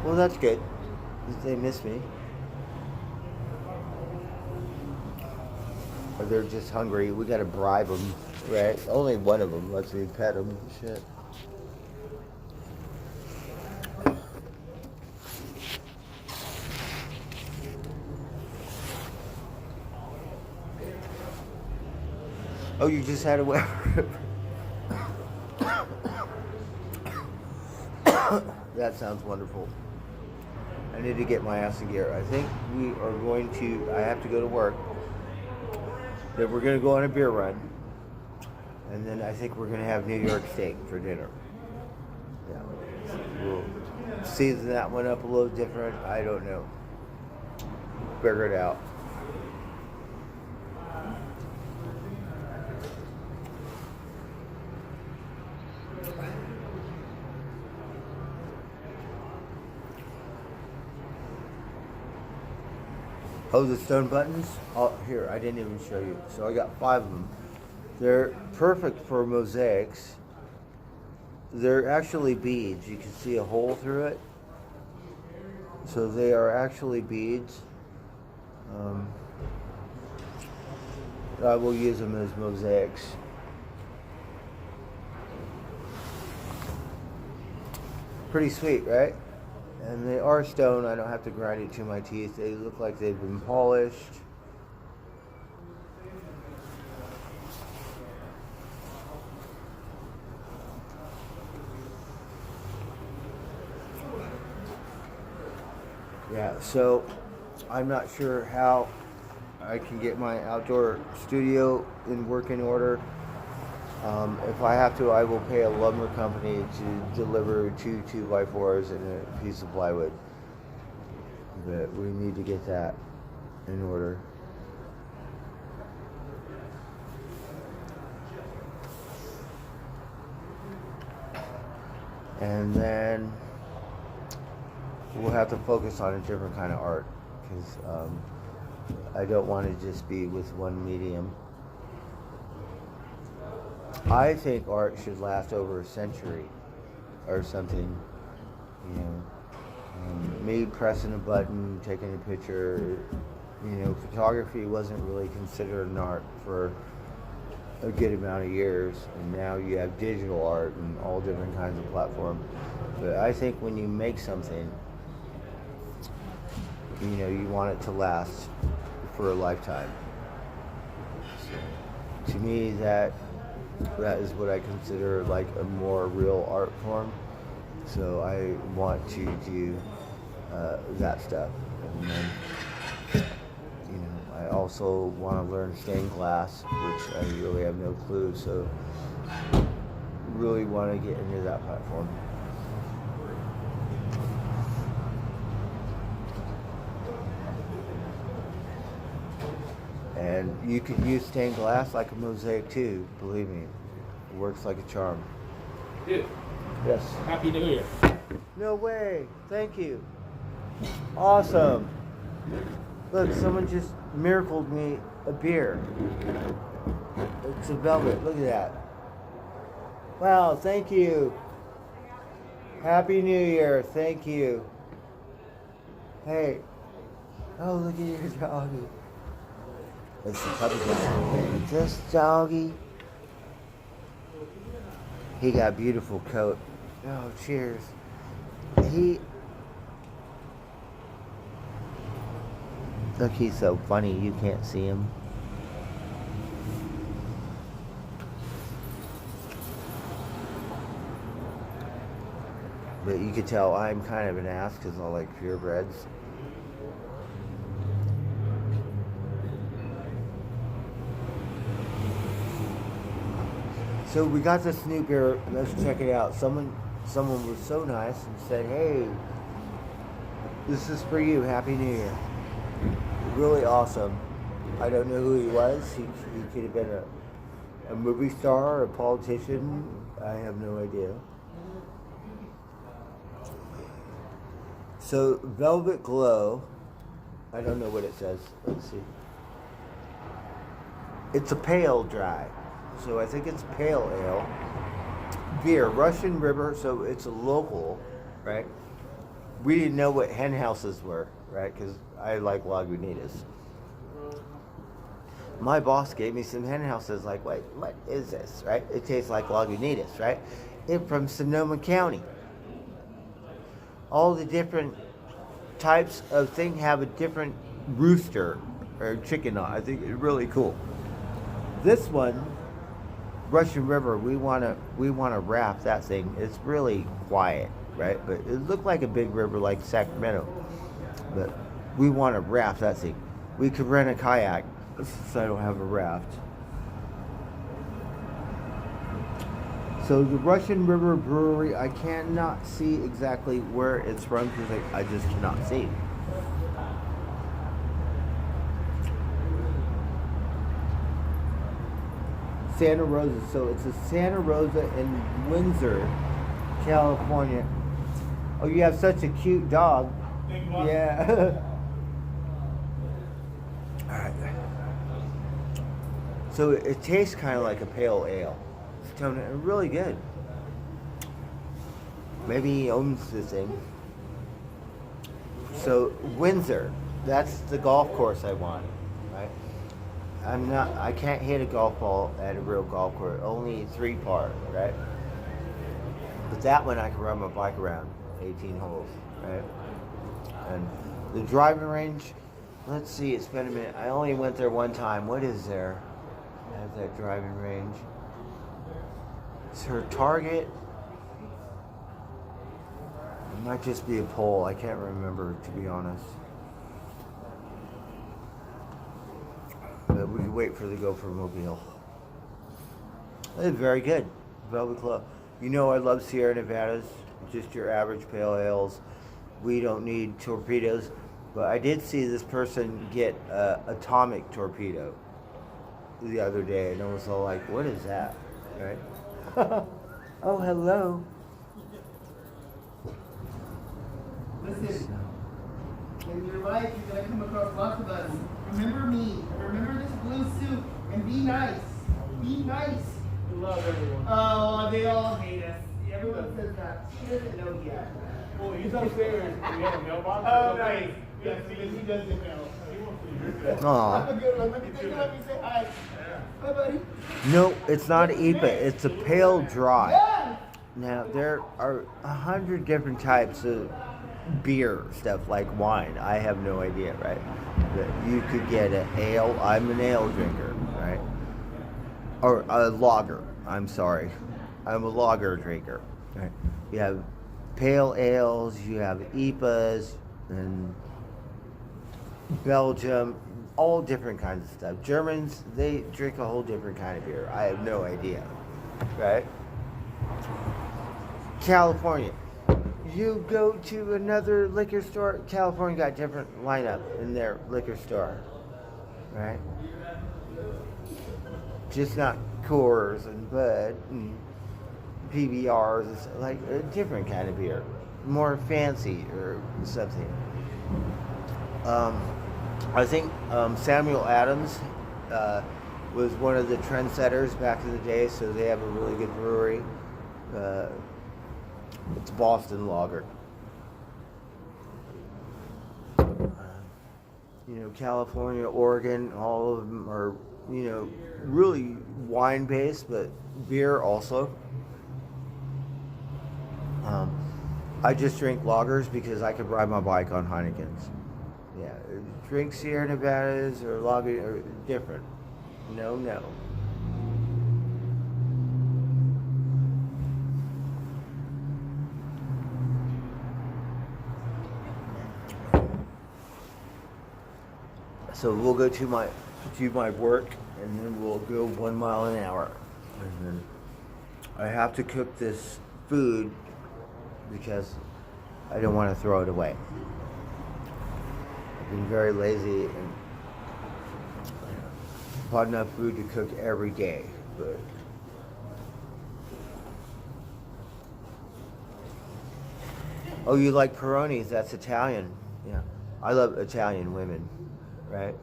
Well, that's good. They miss me. Or they're just hungry. We gotta bribe them, right? Only one of them lets me pet them. Shit. Oh, you just had a wet That sounds wonderful. I need to get my ass in gear. I think we are going to, I have to go to work. Then we're going to go on a beer run. And then I think we're going to have New York steak for dinner. Yeah. We'll season that one up a little different. I don't know. Figure it out. Oh, the stone buttons? Oh, here, I didn't even show you. So I got 5 of them. They're perfect for mosaics. They're actually beads. You can see a hole through it. So they are actually beads. I will use them as mosaics. Pretty sweet, right? And they are stone. I don't have to grind it to my teeth. They look like they've been polished. Yeah, so I'm not sure how I can get my outdoor studio in working order. If I have to, I will pay a lumber company to deliver 2 2x4s and a piece of plywood. But we need to get that in order. And then we'll have to focus on a different kind of art because I don't want to just be with one medium. I think art should last over a century or something, you know. Me pressing a button, taking a picture, you know, photography wasn't really considered an art for a good amount of years, and now you have digital art and all different kinds of platforms. But I think when you make something, you know, you want it to last for a lifetime. So, to me, that is what I consider like a more real art form. So I want to do that stuff. And then, you know, I also want to learn stained glass, which I really have no clue. So really want to get into that platform. And you can use stained glass like a mosaic too, believe me. It works like a charm. Dude, Yes. Happy New Year. No way. Thank you. Awesome. Look, someone just miracled me a beer. It's a velvet. Look at that. Wow, thank you. Happy New Year. Thank you. Hey. Oh, look at your doggy. That's the puppy dog. This doggy. He got a beautiful coat. Oh, cheers. Look, he's so funny. You can't see him. But you could tell I'm kind of an ass because I like purebreds. So we got this new beer. Let's check it out. Someone was so nice and said, "Hey, this is for you. Happy New Year." Really awesome. I don't know who he was. He could have been a movie star or a politician. I have no idea. So Velvet Glow. I don't know what it says. Let's see. It's a pale dry. So I think it's pale ale. Beer, Russian River, so it's a local, right? we didn't know what hen houses were, right? Because I like Lagunitas. My boss gave me some hen houses. Like, wait, what is this, right? It tastes like Lagunitas, right? It from Sonoma County. All the different types of thing have a different rooster or chicken on. I think it's really cool. This one, Russian River, we wanna wrap that thing. It's really quiet, right? But it looked like a big river like Sacramento. But we want to raft that thing. We could rent a kayak since I don't have a raft. So the Russian River Brewery, I cannot see exactly where it's from because I just cannot see. Santa Rosa. So it's a Santa Rosa in Windsor, California. Oh, you have such a cute dog. Yeah. All right. So it tastes kind of like a pale ale. It's really good. Maybe he owns the thing. So Windsor, that's the golf course I want, right? I can't hit a golf ball at a real golf course. Only 3-par, right? But that one I can run my bike around 18 holes, right? And the driving range, let's see, it's been a minute. I only went there one time. What is there at that driving range? Is her target? It might just be a pole. I can't remember, to be honest. But we can wait for the Gopher Mobile. It's very good. Velvet Club. You know I love Sierra Nevadas. Just your average pale ales. We don't need torpedoes. But I did see this person get atomic torpedo the other day, and I was all like, what is that? Right? Oh, hello. Listen, in your life, you're gonna come across lots of us. Remember me. Remember this blue suit, and be nice. Be nice. We love everyone. Oh, they all hate us. Everyone says that. She doesn't know yet. Oh, he's upstairs. We have a mailbox. Oh, nice. Yes, he doesn't know. He wants to hear that. Aw. Have a good one. Let me say hi. Hi, buddy. No, it's not IPA. It's a pale dry. Yeah. Now, there are 100 different types of beer stuff like wine. I have no idea, right? But you could get an ale. I'm an ale drinker, right? Or a lager. I'm sorry. I'm a lager drinker. Right? You have pale ales, you have IPAs, and Belgium, all different kinds of stuff. Germans, they drink a whole different kind of beer. I have no idea, right? California. You go to another liquor store, California got different lineup in their liquor store, right? Just not Coors and Bud and PBRs, it's like a different kind of beer, more fancy or something. I think Samuel Adams was one of the trendsetters back in the day, so they have a really good brewery. It's Boston Lager. California, Oregon, all of them are, really wine-based, but beer also. I just drink lagers because I could ride my bike on Heineken's. Yeah, drink Sierra Nevadas or lager are different. No. So we'll go to my work, and then we'll go 1 mile an hour. And then I have to cook this food because I don't want to throw it away. I've been very lazy and bought enough food to cook every day, but oh, you like Peronis? That's Italian. Yeah, I love Italian women, right?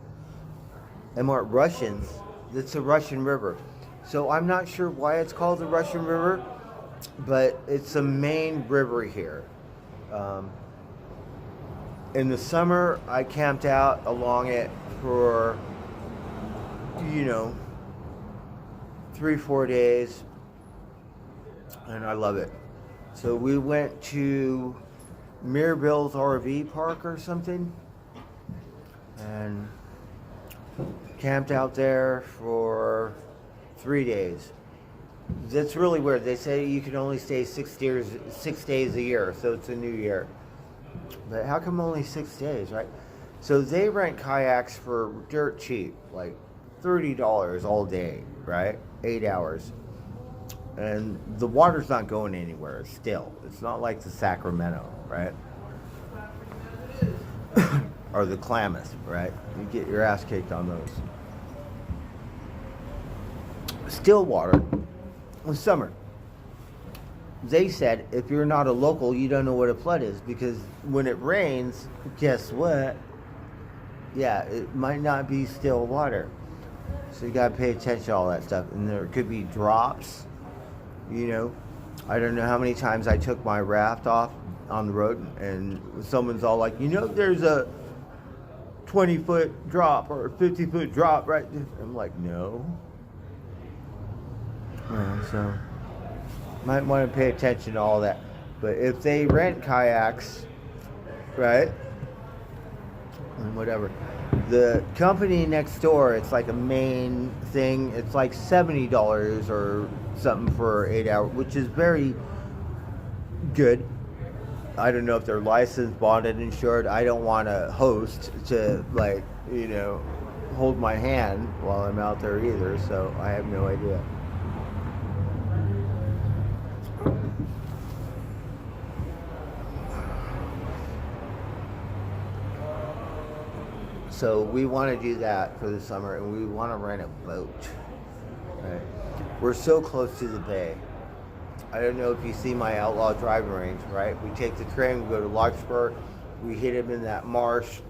And more Russians. It's the Russian River. So I'm not sure why it's called the Russian River, but it's the main river here. In the summer, I camped out along it for, 3-4 days, and I love it. So we went to Mirabelle's RV park or something, and camped out there for 3 days. That's really weird. They say you can only stay 6 days a year, so it's a new year. But how come only 6 days, right? So they rent kayaks for dirt cheap, like $30 all day, right? 8 hours. And the water's not going anywhere still. It's not like the Sacramento, right? Or the Klamath, right? You get your ass kicked on those. Still water in summer. They said if you're not a local, you don't know what a flood is, because when it rains, guess what? Yeah, it might not be still water. So you gotta pay attention to all that stuff. And there could be drops, I don't know how many times I took my raft off on the road and someone's all like, there's a 20-foot drop or a 50-foot drop right there. I'm like, no. So might want to pay attention to all that. But if they rent kayaks, right, and whatever, the company next door, it's like a main thing. It's like $70 or something for 8 hours, which is very good. I don't know if they're licensed, bonded, insured. I don't want a host to hold my hand while I'm out there either, so I have no idea. So we want to do that for the summer, and we want to rent a boat. Right? We're so close to the bay. I don't know if you see my outlaw driving range, right? We take the train, we go to Larkspur, we hit him in that marsh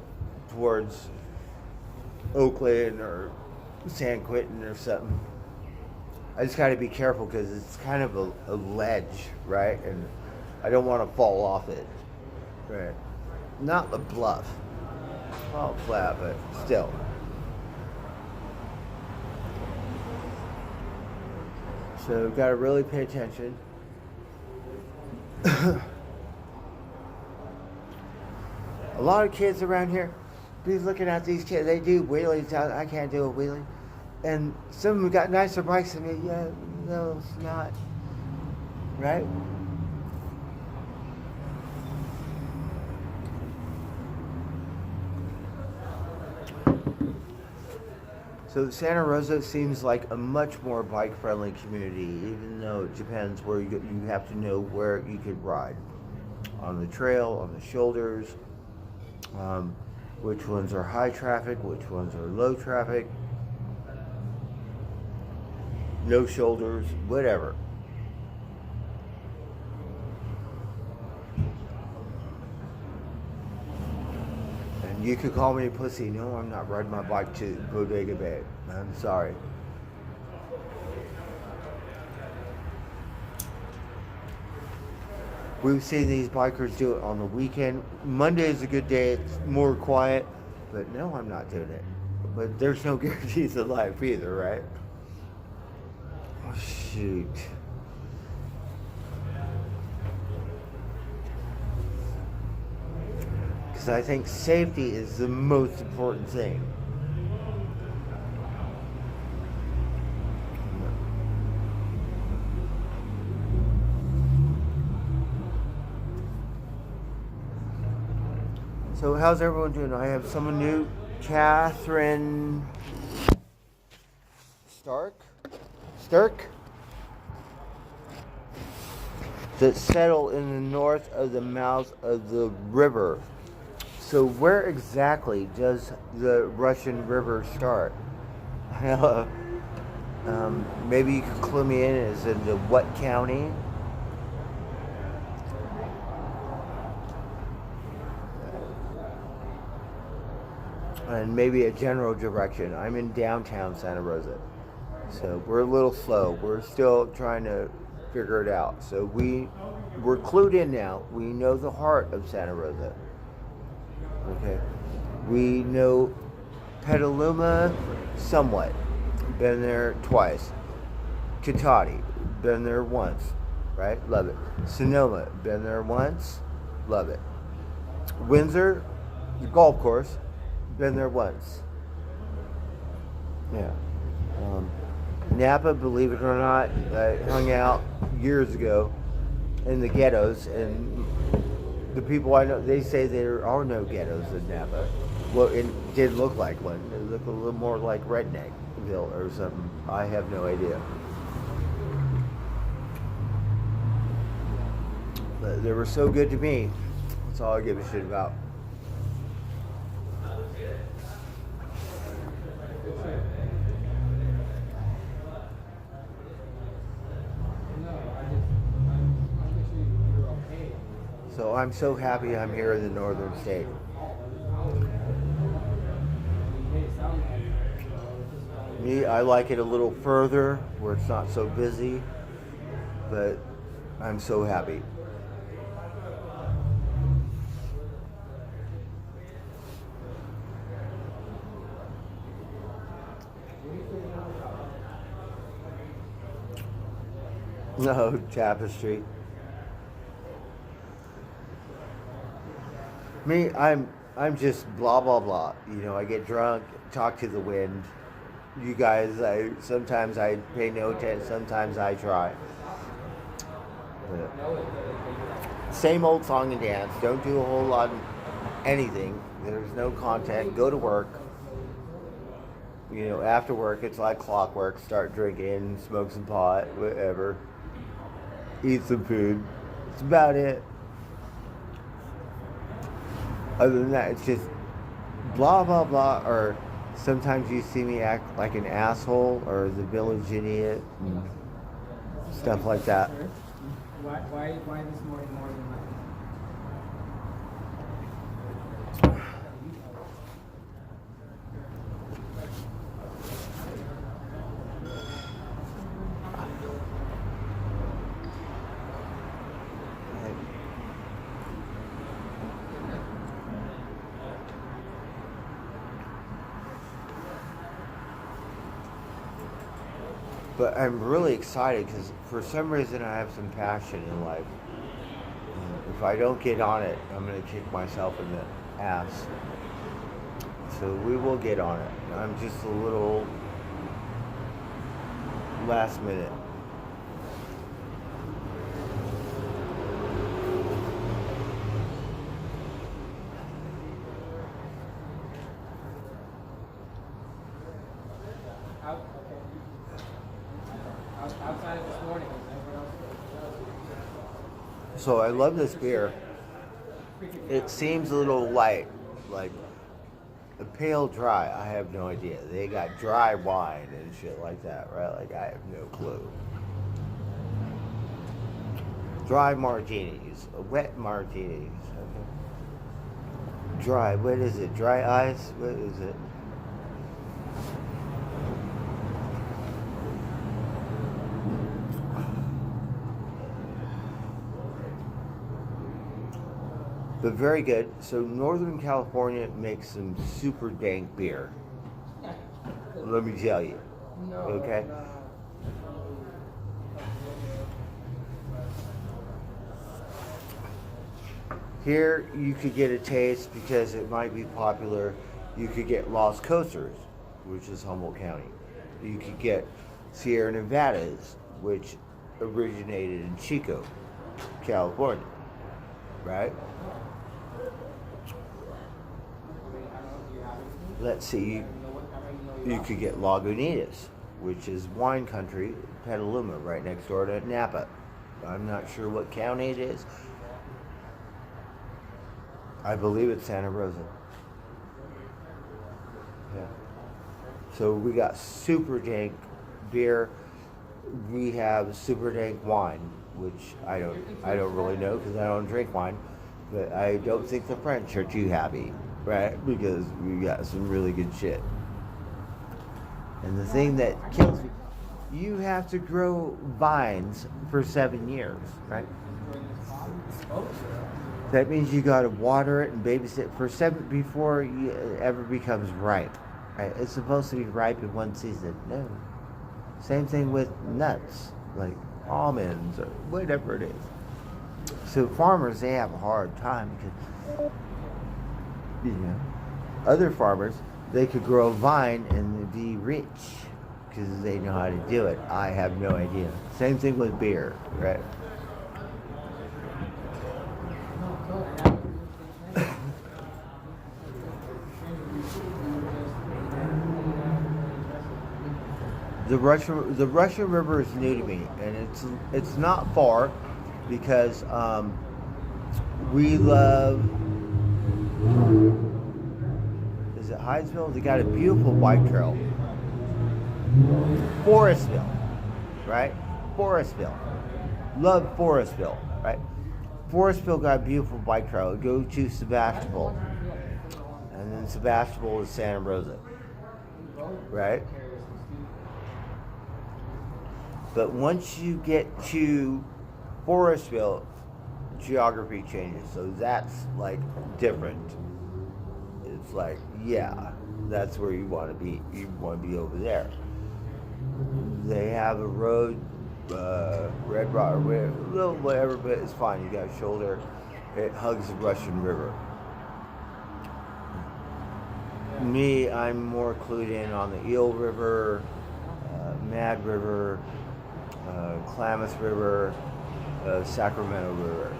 towards Oakland or San Quentin or something. I just got to be careful because it's kind of a ledge, right? And I don't want to fall off it. Right? Not a bluff. Well, flat, but still. So got to really pay attention. A lot of kids around here, be looking at these kids. They do wheelies. I can't do a wheelie. And some of them got nicer bikes than me. Yeah, no, it's not. Right? So Santa Rosa seems like a much more bike-friendly community, even though it depends where you have to know where you could ride. On the trail, on the shoulders, which ones are high traffic, which ones are low traffic, no shoulders, whatever. You could call me a pussy. No, I'm not riding my bike to Bodega Bay. I'm sorry. We've seen these bikers do it on the weekend. Monday is a good day. It's more quiet. But no, I'm not doing it. But there's no guarantees of life either, right? Oh, shoot. Because I think safety is the most important thing. So how's everyone doing? I have someone new, Catherine Stirk, that settle in the north of the mouth of the river. So where exactly does the Russian River start? Maybe you could clue me in as into what county? And maybe a general direction. I'm in downtown Santa Rosa. So we're a little slow. We're still trying to figure it out. So we're clued in now. We know the heart of Santa Rosa. Okay. We know Petaluma somewhat. Been there twice. Cotati, been there once. Right? Love it. Sonoma, been there once. Love it. Windsor, the golf course, been there once. Yeah. Napa, believe it or not, I hung out years ago in the ghettos, and the people I know, they say there are no ghettos in Napa. Well, it did look like one. It looked a little more like Redneckville or something. I have no idea. But they were so good to me. That's all I give a shit about. So I'm so happy I'm here in the northern state. Me, I like it a little further where it's not so busy, but I'm so happy. No, Tapestry. Me, I'm just blah blah blah. You know, I get drunk, talk to the wind. You guys, sometimes I pay no attention, sometimes I try. But same old song and dance. Don't do a whole lot of anything. There's no content. Go to work. You know, after work, it's like clockwork. Start drinking, smoke some pot, whatever. Eat some food. That's about it. Other than that, it's just blah, blah, blah. Or sometimes you see me act like an asshole or the village idiot and stuff like that. Why this more than But I'm really excited because for some reason I have some passion in life. If I don't get on it, I'm going to kick myself in the ass. So we will get on it. I'm just a little last minute. outside of this morning? So I love this beer. It seems a little light, like a pale dry. I have no idea. They got dry wine and shit like that, right? Like I have no clue. Dry martinis, wet martinis. Okay. Dry. What is it? Dry ice? What is it? But very good. So Northern California makes some super dank beer. Let me tell you. Okay? Here you could get a taste because it might be popular. You could get Las Cosas, which is Humboldt County. You could get Sierra Nevadas, which originated in Chico, California. Right? Let's see, you could get Lagunitas, which is wine country, Petaluma, right next door to Napa. I'm not sure what county it is. I believe it's Santa Rosa. Yeah. So we got super dank beer. We have super dank wine, which I don't really know because I don't drink wine. But I don't think the French are too happy, right? Because we got some really good shit. And the thing that kills me, you have to grow vines for 7 years, right? That means you gotta water it and babysit for 7 before it ever becomes ripe. Right? It's supposed to be ripe in 1 season. No. Same thing with nuts, like almonds or whatever it is. So farmers, they have a hard time because, other farmers, they could grow a vine and be rich because they know how to do it. I have no idea. Same thing with beer, right? The Russian River is new to me, and it's not far because we love. Is it Hydesville? They got a beautiful bike trail. Forestville, right? Forestville. Love Forestville, right? Forestville got a beautiful bike trail. Go to Sebastopol, and then Sebastopol is Santa Rosa, right? But once you get to Forestville, geography changes. So that's like different. It's like, yeah, that's where you want to be. You want to be over there. They have a road, Red Rock, a little whatever, but it's fine. You got a shoulder. It hugs the Russian River. Me, I'm more clued in on the Eel River, Mad River, Klamath River, Sacramento River.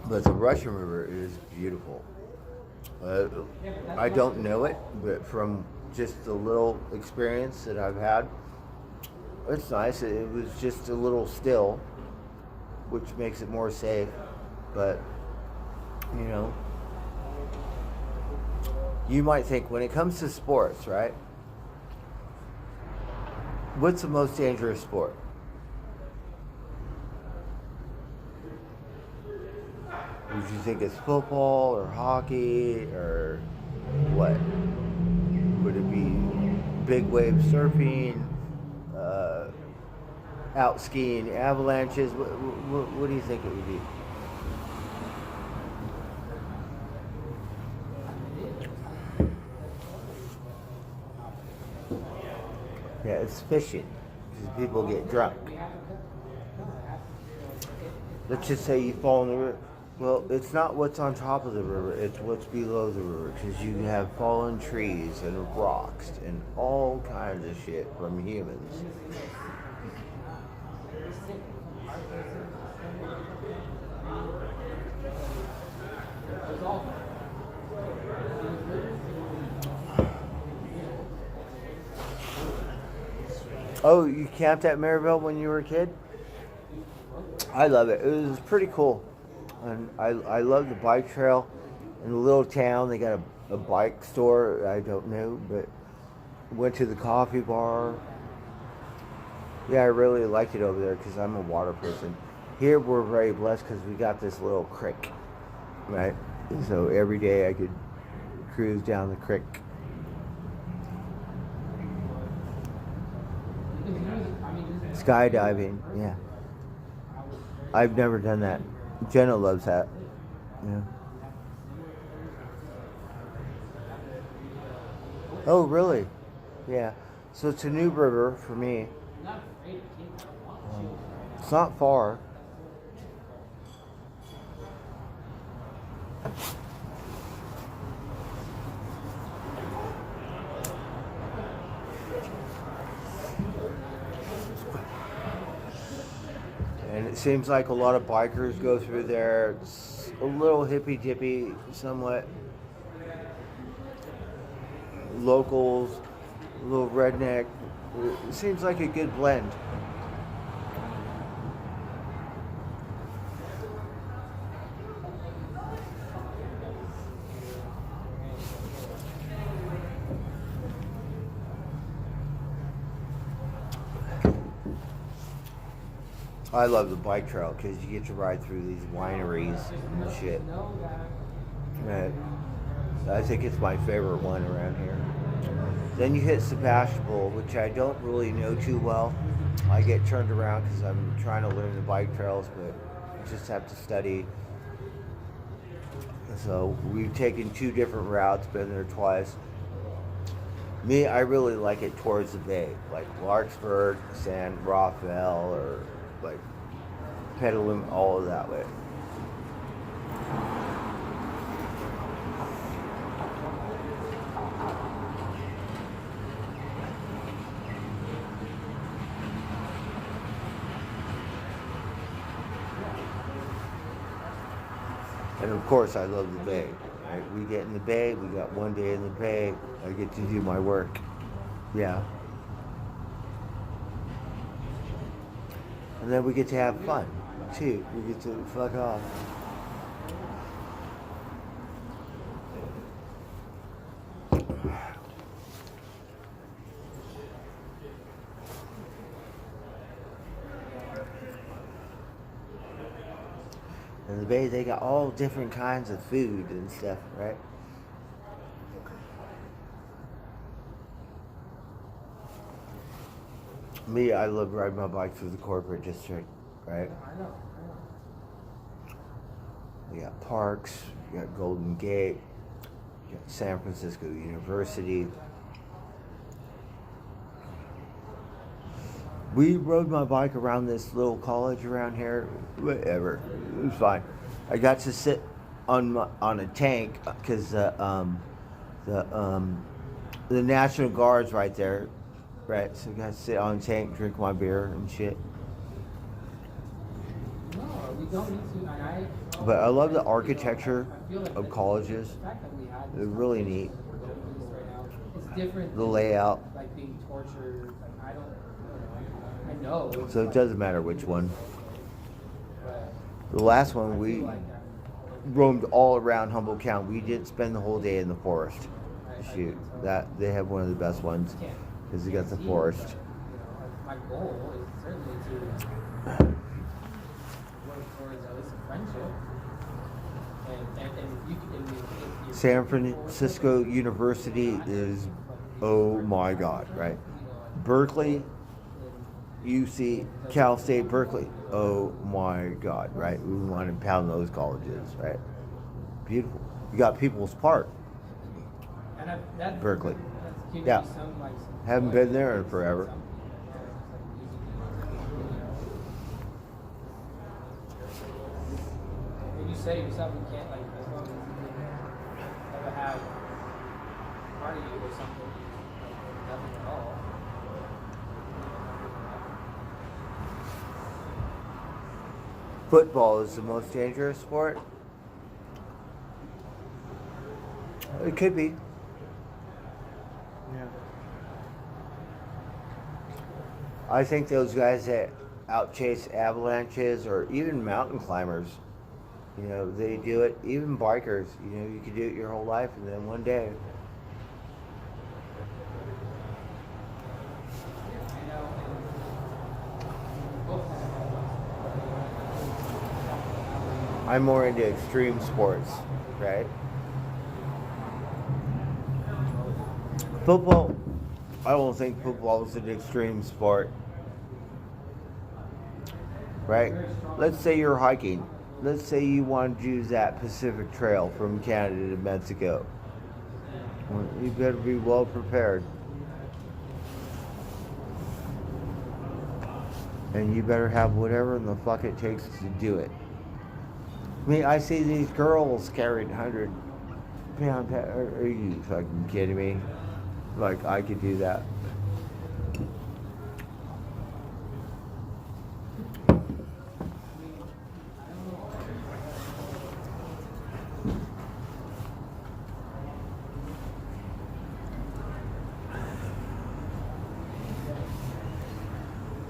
But the Russian River is beautiful. I don't know it, but from just the little experience that I've had, it's nice. It was just a little still, which makes it more safe. But, you might think when it comes to sports, right? What's the most dangerous sport? Would you think it's football or hockey or what? Would it be big wave surfing, out skiing, avalanches? What do you think it would be? Yeah, it's fishing because people get drunk. Let's just say you fall in the river. Well, it's not what's on top of the river, it's what's below the river, because you have fallen trees and rocks and all kinds of shit from humans. Oh, you camped at Maryville when you were a kid? I love it. It was pretty cool. And I love the bike trail in the little town. They got a bike store. I don't know, but went to the coffee bar. Yeah, I really liked it over there because I'm a water person. Here we're very blessed because we got this little creek, right? And so every day I could cruise down the creek. Skydiving, yeah. I've never done that. Jenna loves that. Yeah. Oh, really? Yeah. So it's a new river for me. It's not far. And it seems like a lot of bikers go through there. It's a little hippy-dippy, somewhat. Locals, a little redneck. It seems like a good blend. I love the bike trail because you get to ride through these wineries and shit. I think it's my favorite one around here. Then you hit Sebastopol, which I don't really know too well. I get turned around because I'm trying to learn the bike trails, but I just have to study. So we've taken 2 different routes, been there twice. Me, I really like it towards the bay, like Larkspur, San Rafael, or like Petaluma, all of that way. And of course, I love the bay. Right? We get in the bay. We got 1 day in the bay. I get to do my work. Yeah. And then we get to have fun too. We get to fuck off. In the bay, they got all different kinds of food and stuff, right? Me, I love riding my bike through the corporate district, right? We got parks, we got Golden Gate, we got San Francisco University. We rode my bike around this little college around here. Whatever, it was fine. I got to sit on a tank because the National Guard's right there, right? So I got to sit on a tank, drink my beer and shit. No, we don't need to. And But I love the architecture of colleges. the fact that we had They're really neat. right now, it's different. The than, layout. like being tortured. Like I don't. I know. It's So it like- doesn't matter which one. but The last I one feel we like roamed all around Humboldt County. We didn't spend the whole day in the forest. Shoot, that they have one of the best ones can't. because you got the see, forest. but, my goal is certainly to work towards at least a friendship. And if you can, if you San Francisco University is, oh my God, right? Berkeley, UC, Cal State Berkeley, oh my God, right? We want to pound those colleges, right? Beautiful. You got People's Park, And that, Berkeley. that's given Yeah. me some, like, some Haven't joy. been there in forever. When you say yourself, you can't, like, as long as you can ever have part of you or something, like, nothing at all. Football is the most dangerous sport. It could be. Yeah. I think those guys that outchase avalanches or even mountain climbers, you know, they do it. Even bikers, you know, you could do it your whole life and then one day. You know, and both I'm more into extreme sports, right? Football, I don't think football is an extreme sport. Right? Let's say you're hiking. Let's say you want to use that Pacific Trail from Canada to Mexico. Well, you better be well prepared. And you better have whatever in the fuck it takes to do it. I mean, I see these girls carrying 100-pound. Are you fucking kidding me? Like, I could do that.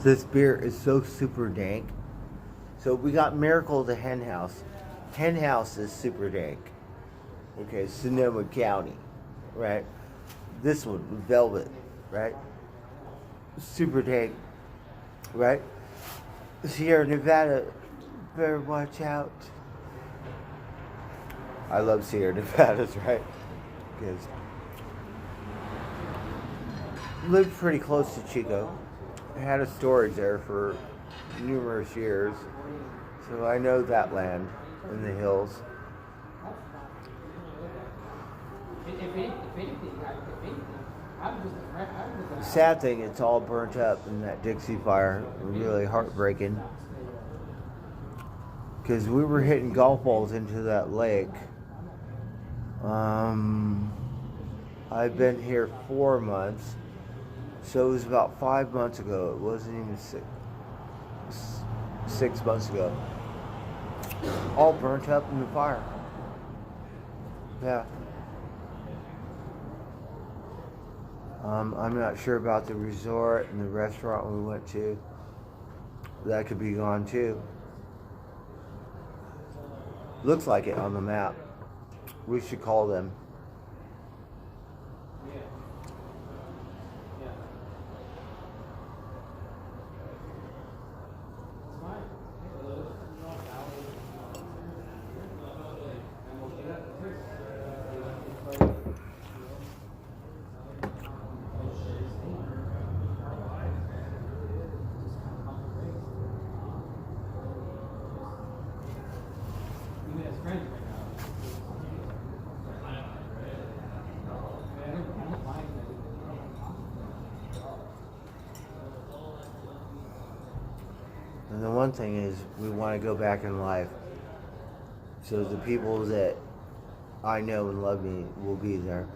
This beer is so super dank. So we got Miracle the Hen House. Hen House is super dank. Okay, Sonoma County, right? This one, Velvet, right? Super dank, right? Sierra Nevada, better watch out. I love Sierra Nevadas, right? Because lived pretty close to Chico. I had a storage there for numerous years, so I know that land in the hills. If anything, I'm just Sad thing, it's all burnt up in that Dixie fire. Really heartbreaking. Because we were hitting golf balls into that lake. I've been here 4 months. So it was about 5 months ago. It wasn't even 6 months ago. All burnt up in the fire. Yeah. I'm not sure about the resort and the restaurant we went to. That could be gone too. Looks like it on the map. We should call them. And the one thing is, we want to go back in life. So the people that I know and love me will be there.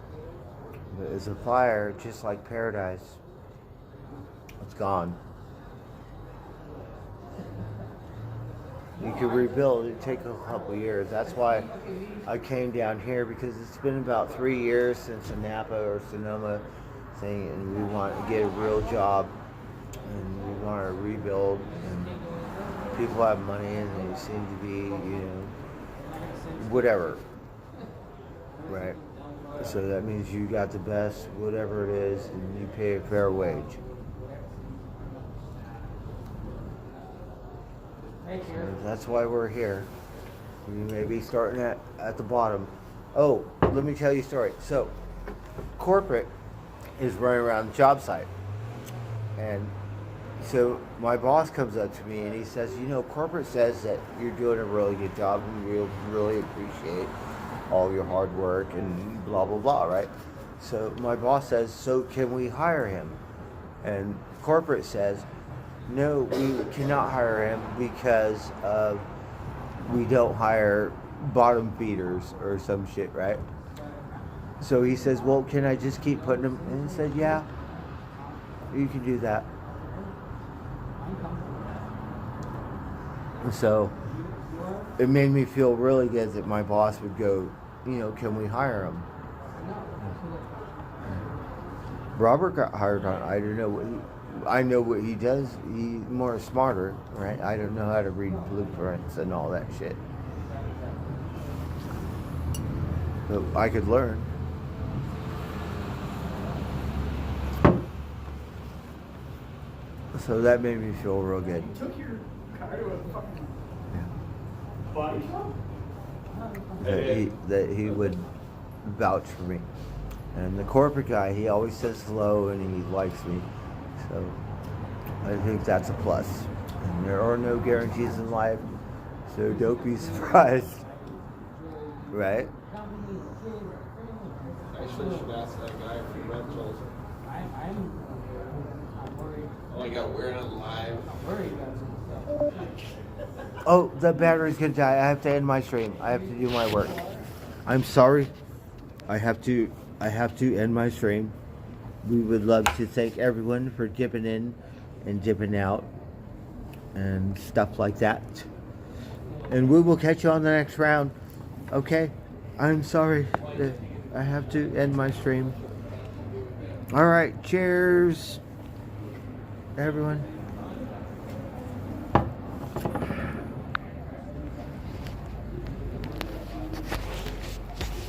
But it's a fire, just like paradise. It's gone. You could rebuild. It'd take a couple years. That's why I came down here, because it's been about 3 years since a Napa or Sonoma thing, and we want to get a real job, and we want to rebuild. And people have money, and they seem to be, whatever, right? So that means you got the best, whatever it is, and you pay a fair wage. So that's why we're here. We may be starting at the bottom. Oh, let me tell you a story. So, corporate is running around the job site. And so my boss comes up to me and he says, corporate says that you're doing a really good job and we really appreciate all your hard work and blah, blah, blah, right? So my boss says, so can we hire him? And corporate says, no, we cannot hire him because we don't hire bottom feeders or some shit, right? So he says, well, can I just keep putting him? And he said, yeah, you can do that. So it made me feel really good that my boss would go, can we hire him? Robert got hired on. I don't know I know what he does. He's more smarter, right? I don't know how to read blueprints and all that shit. But I could learn. So that made me feel real good. You took your car to a fucking body shop? That he would vouch for me. And the corporate guy, he always says hello and he likes me. So I think that's a plus. And there are no guarantees in life, so don't be surprised. Right? I should ask that guy for rentals. I'm worried. Oh, you got wearing it live. I'm worried about some stuff. Oh, the battery's gonna die. I have to end my stream. I have to do my work. I'm sorry. I have to end my stream. We would love to thank everyone for dipping in and dipping out and stuff like that. And we will catch you on the next round. Okay? I'm sorry that I have to end my stream. Alright, cheers, everyone.